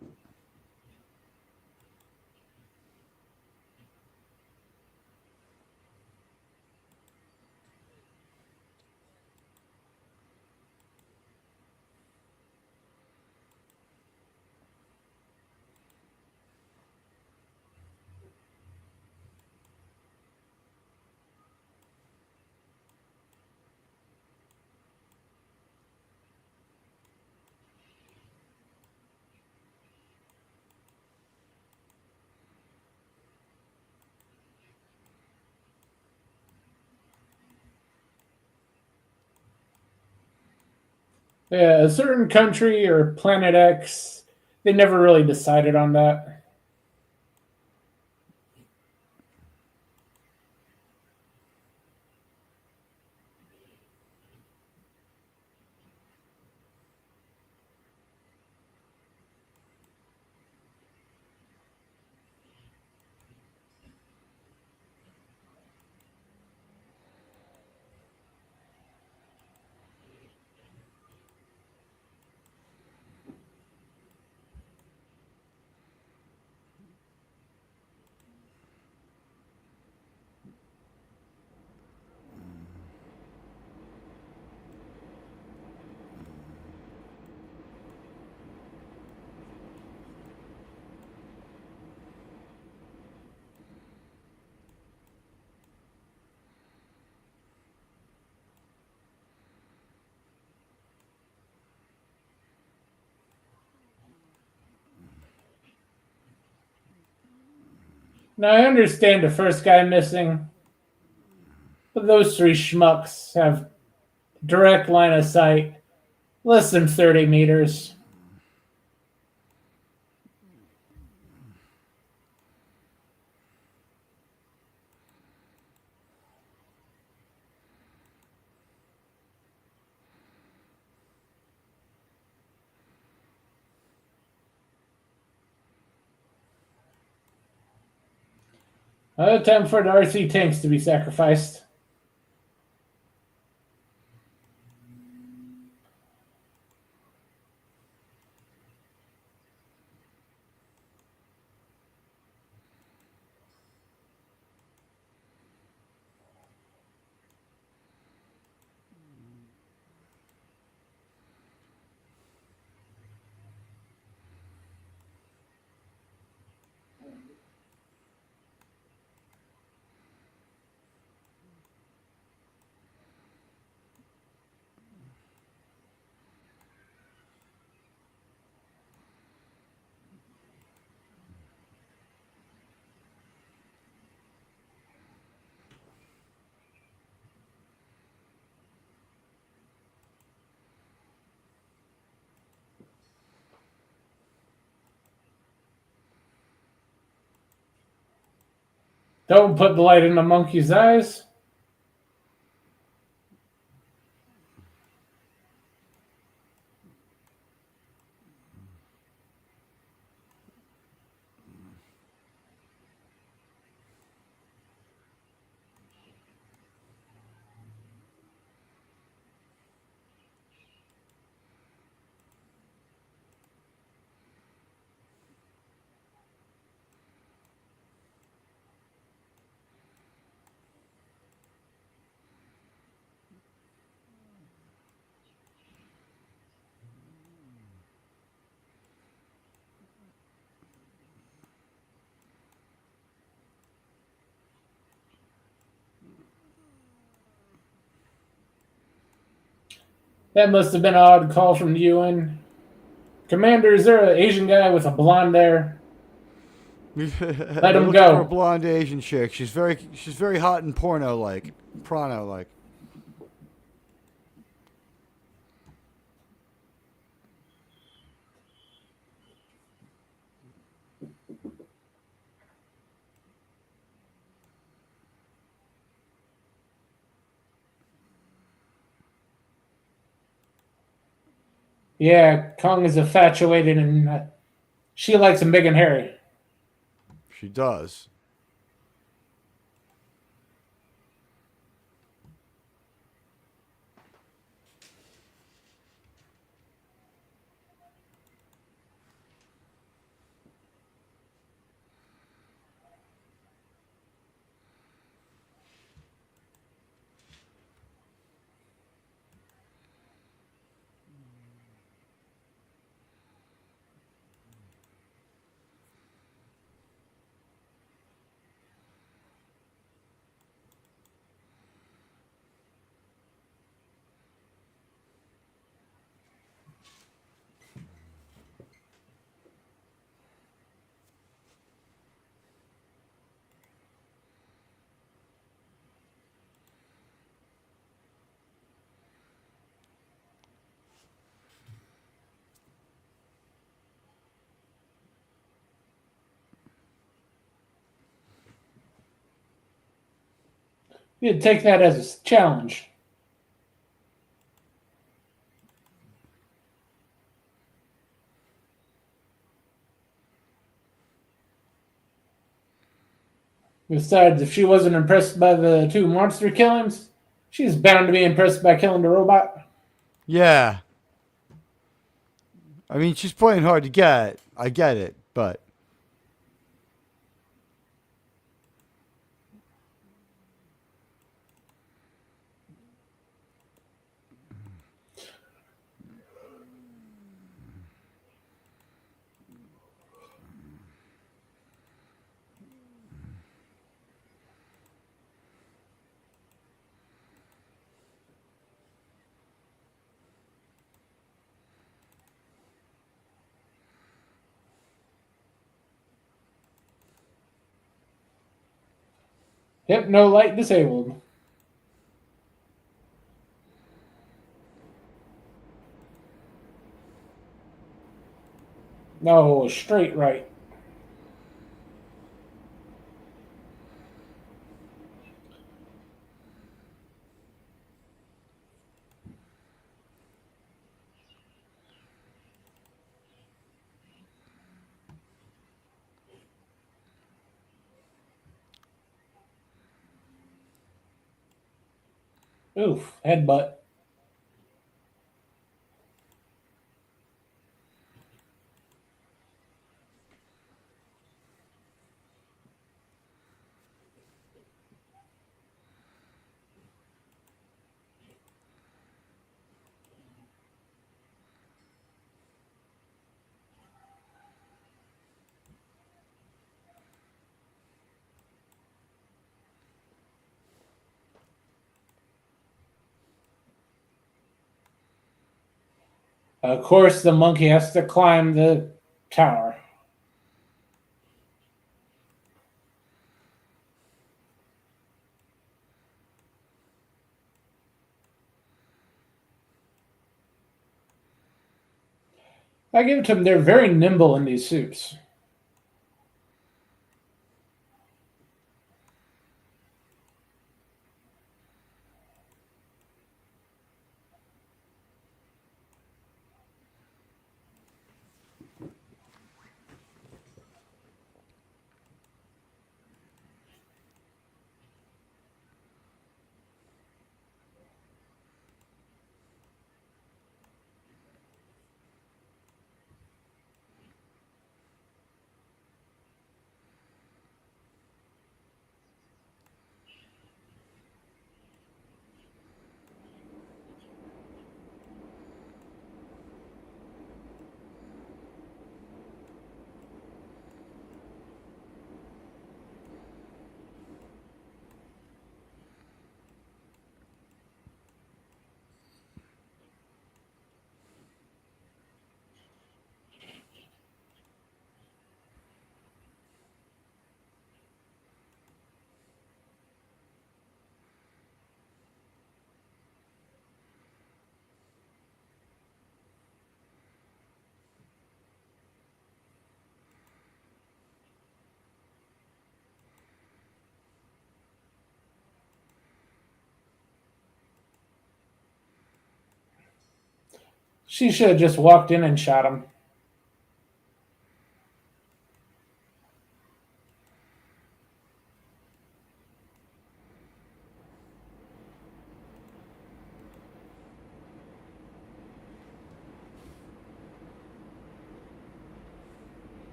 Yeah, a certain country or Planet X. They never really decided on that. Now I understand the first guy missing, but those three schmucks have direct line of sight, less than 30 meters. Time for the RC tanks to be sacrificed. Don't put the light in the monkey's eyes. That must have been an odd call from the UN. Commander, is there an Asian guy with a blonde hair? Let They're him looking for a go. blonde Asian chick. She's very hot and porno like, porno like. Yeah, Kong is infatuated and she likes him big and hairy. She does. You'd take that as a challenge. Besides, if she wasn't impressed by the two monster killings, she's bound to be impressed by killing the robot. Yeah. I mean, she's playing hard to get. I get it, but Yep, no light disabled. No, straight right. Oof, headbutt. Of course, the monkey has to climb the tower. I give it to them. They're very nimble in these suits. She should have just walked in and shot him.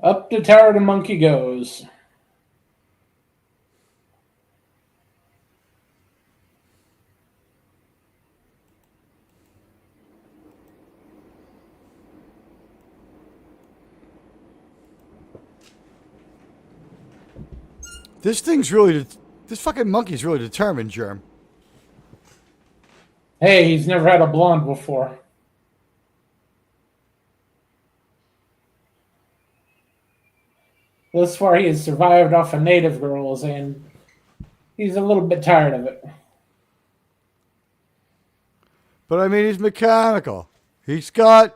Up the tower the monkey goes. This fucking monkey's really determined, Germ. Hey, he's never had a blonde before. Thus far, he has survived off of native girls, and he's a little bit tired of it. But I mean, he's mechanical. He's got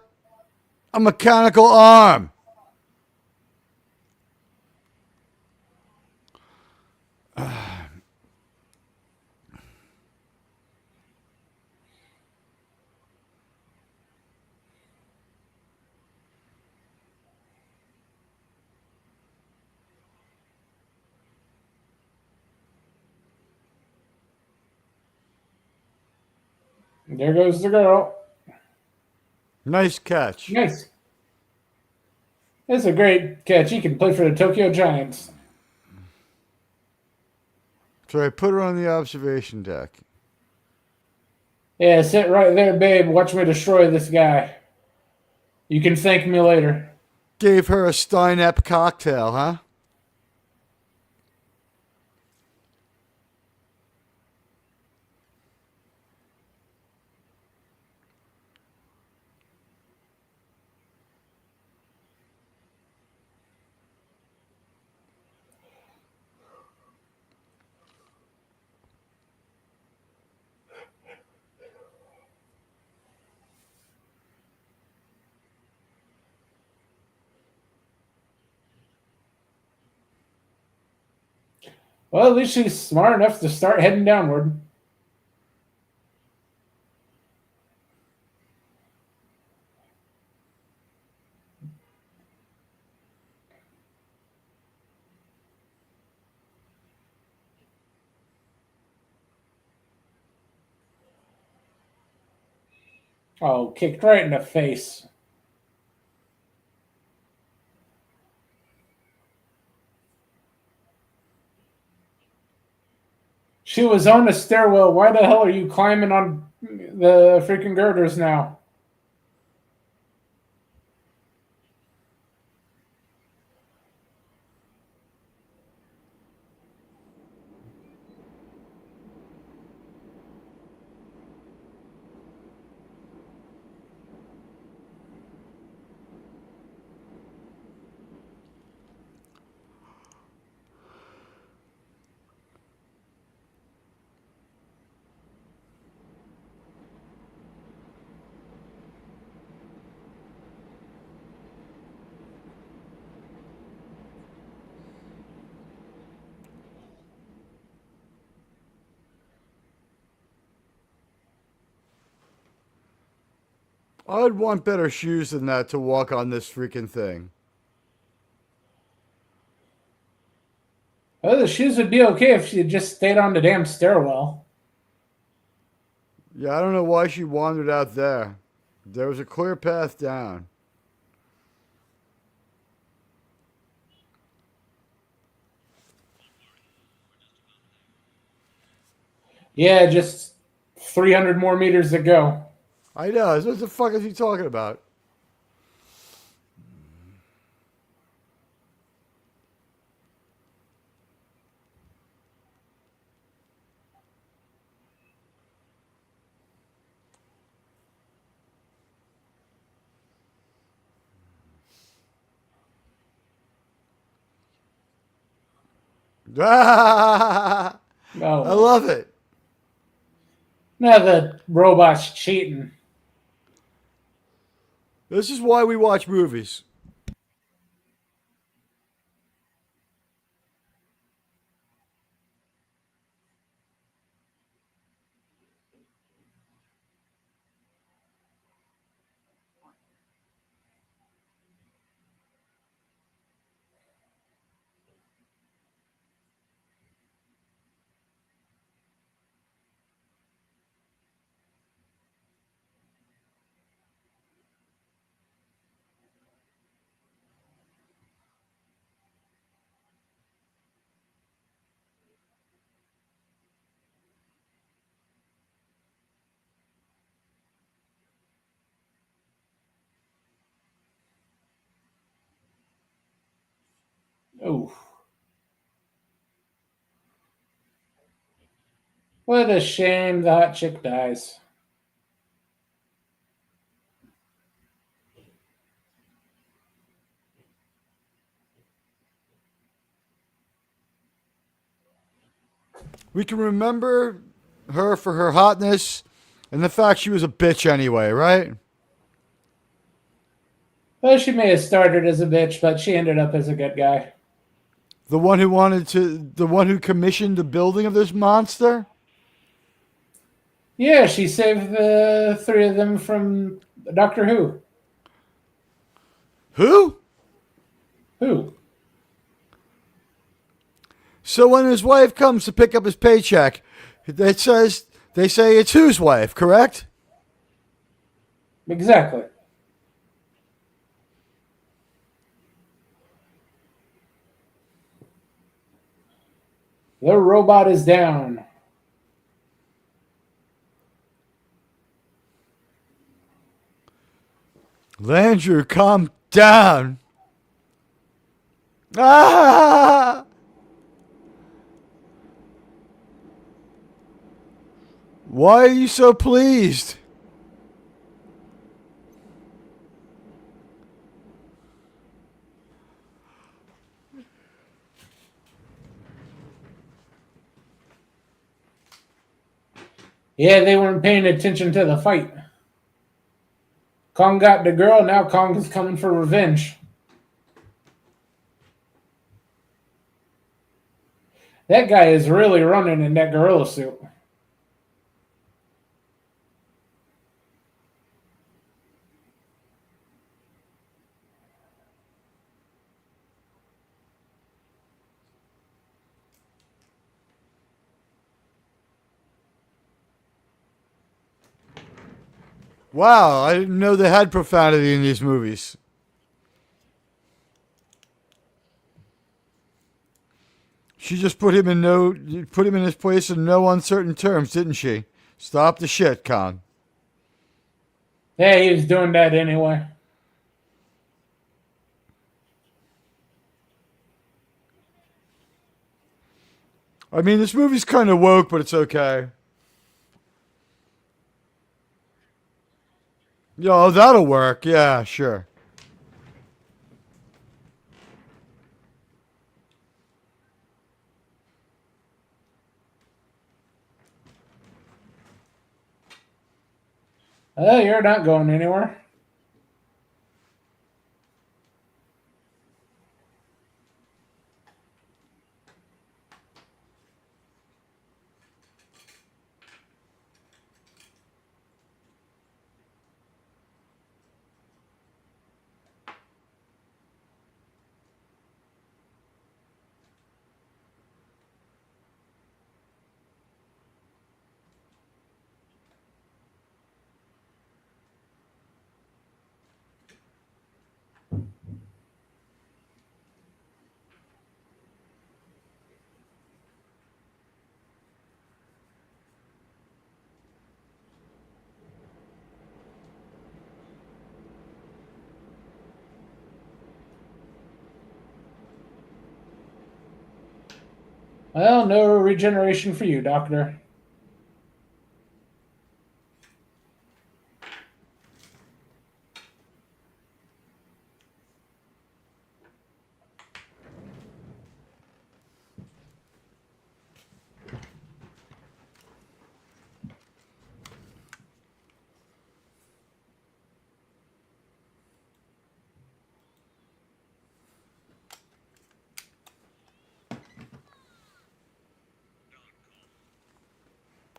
a mechanical arm. There goes the girl. Nice catch. Nice. That's a great catch. He can play for the Tokyo Giants. So I put her on the observation deck. Yeah, sit right there, babe. Watch me destroy this guy. You can thank me later. Gave her a Steinep cocktail, huh? Well, at least she's smart enough to start heading downward. Oh, kicked right in the face. She was on the stairwell. Why the hell are you climbing on the freaking girders now? I'd want better shoes than that to walk on this freaking thing. Well, the shoes would be okay if she had just stayed on the damn stairwell. Yeah, I don't know why she wandered out there. There was a clear path down. Yeah, just 300 more meters to go. I know. What the fuck is he talking about? I Oh, love it. now the robot's cheating. This is why we watch movies. Oh, what a shame the hot chick dies. We can remember her for her hotness and the fact she was a bitch anyway, right? Well, she may have started as a bitch, but she ended up as a good guy. The one who commissioned the building of this monster? Yeah, she saved the three of them from Doctor Who. Who? Who? So when his wife comes to pick up his paycheck, they say it's whose wife, correct? Exactly. The robot is down. Landrew, calm down. Ah! Why are you so pleased? Yeah, they weren't paying attention to the fight. Kong got the girl, now Kong is coming for revenge. That guy is really running in that gorilla suit. Wow, I didn't know they had profanity in these movies. She just put him in his place in no uncertain terms, didn't she? Stop the shit, Kong. Yeah, he was doing that anyway. I mean, this movie's kind of woke, but it's okay. Yo, that'll work. Yeah, sure. Oh, you're not going anywhere. Well, no regeneration for you, Doctor.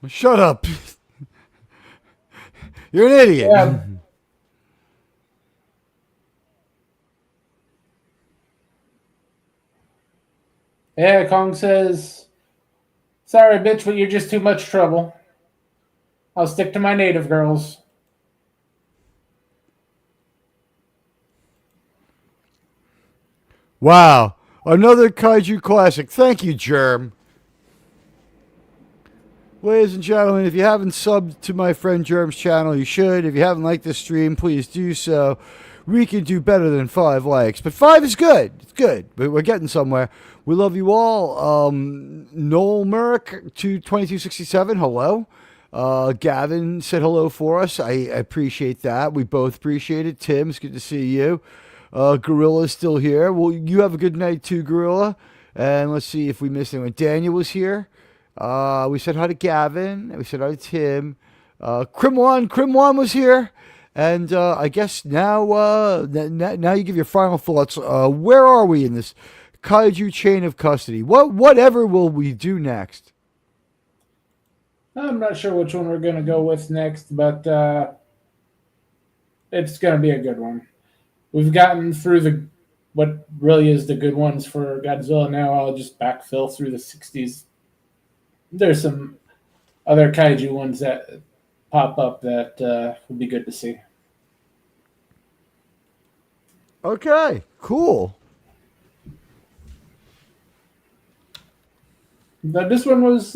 Shut up. You're an idiot. Yeah. Yeah, Kong says, sorry, bitch, but you're just too much trouble. I'll stick to my native girls. Wow. Another kaiju classic. Thank you, Germ. Ladies and gentlemen, if you haven't subbed to my friend Germ's channel, you should. If you haven't liked this stream, please do so. we can do better than 5 likes. But 5 is good. It's good. But we're getting somewhere. We love you all. Noel Merrick, 2267, hello. Gavin said hello for us. I appreciate that. We both appreciate it. Tim, it's good to see you. Gorilla's still here. Well, you have a good night too, Gorilla. And let's see if we missed anyone. Daniel was here. We said hi to Gavin. We said hi to Tim. Crimwan was here. And I guess now you give your final thoughts. Where are we in this Kiaju chain of custody? Whatever will we do next? I'm not sure which one we're going to go with next, but it's going to be a good one. We've gotten through what really is the good ones for Godzilla. Now I'll just backfill through the 60s. There's some other kaiju ones that pop up that would be good to see. Okay, cool. But this one was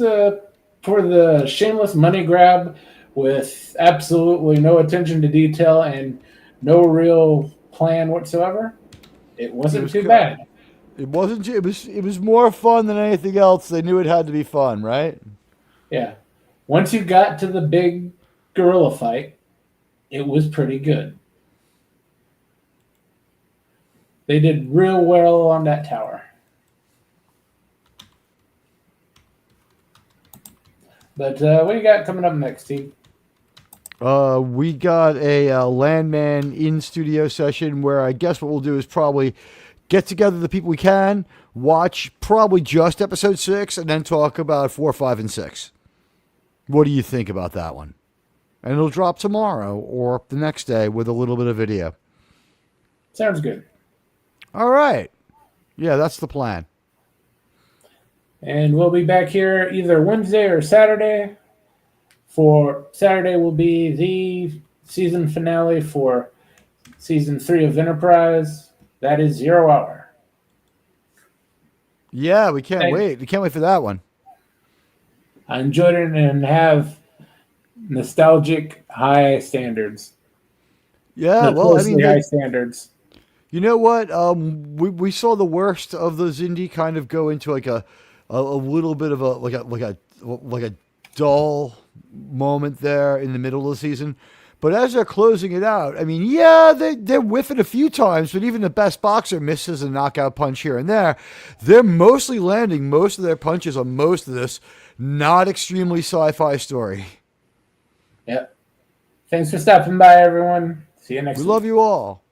for the shameless money grab with absolutely no attention to detail and no real plan whatsoever. It wasn't too bad. It wasn't. It was more fun than anything else. They knew it had to be fun, right? Yeah. Once you got to the big gorilla fight, it was pretty good. They did real well on that tower. But what do you got coming up next, Steve? We got a Landman in studio session where I guess what we'll do is probably get together the people we can, watch probably just episode 6, and then talk about 4, 5, and 6. What do you think about that one? And it'll drop tomorrow or the next day with a little bit of video. Sounds good. All right. Yeah, that's the plan. And we'll be back here either Wednesday or Saturday. For Saturday will be the season finale for season 3 of Enterprise. That is 0 Hour. Yeah, we can't wait. We can't wait for that one. I enjoyed it and have nostalgic high standards. Yeah, well, I mean, high standards. You know what? We saw the worst of the Xindi kind of go into like a little bit of a dull moment there in the middle of the season. But as they're closing it out, I mean, yeah, they're whiffing a few times, but even the best boxer misses a knockout punch here and there. They're mostly landing most of their punches on most of this not extremely sci-fi story. Yep. Thanks for stopping by, everyone. See you next week. We love you all.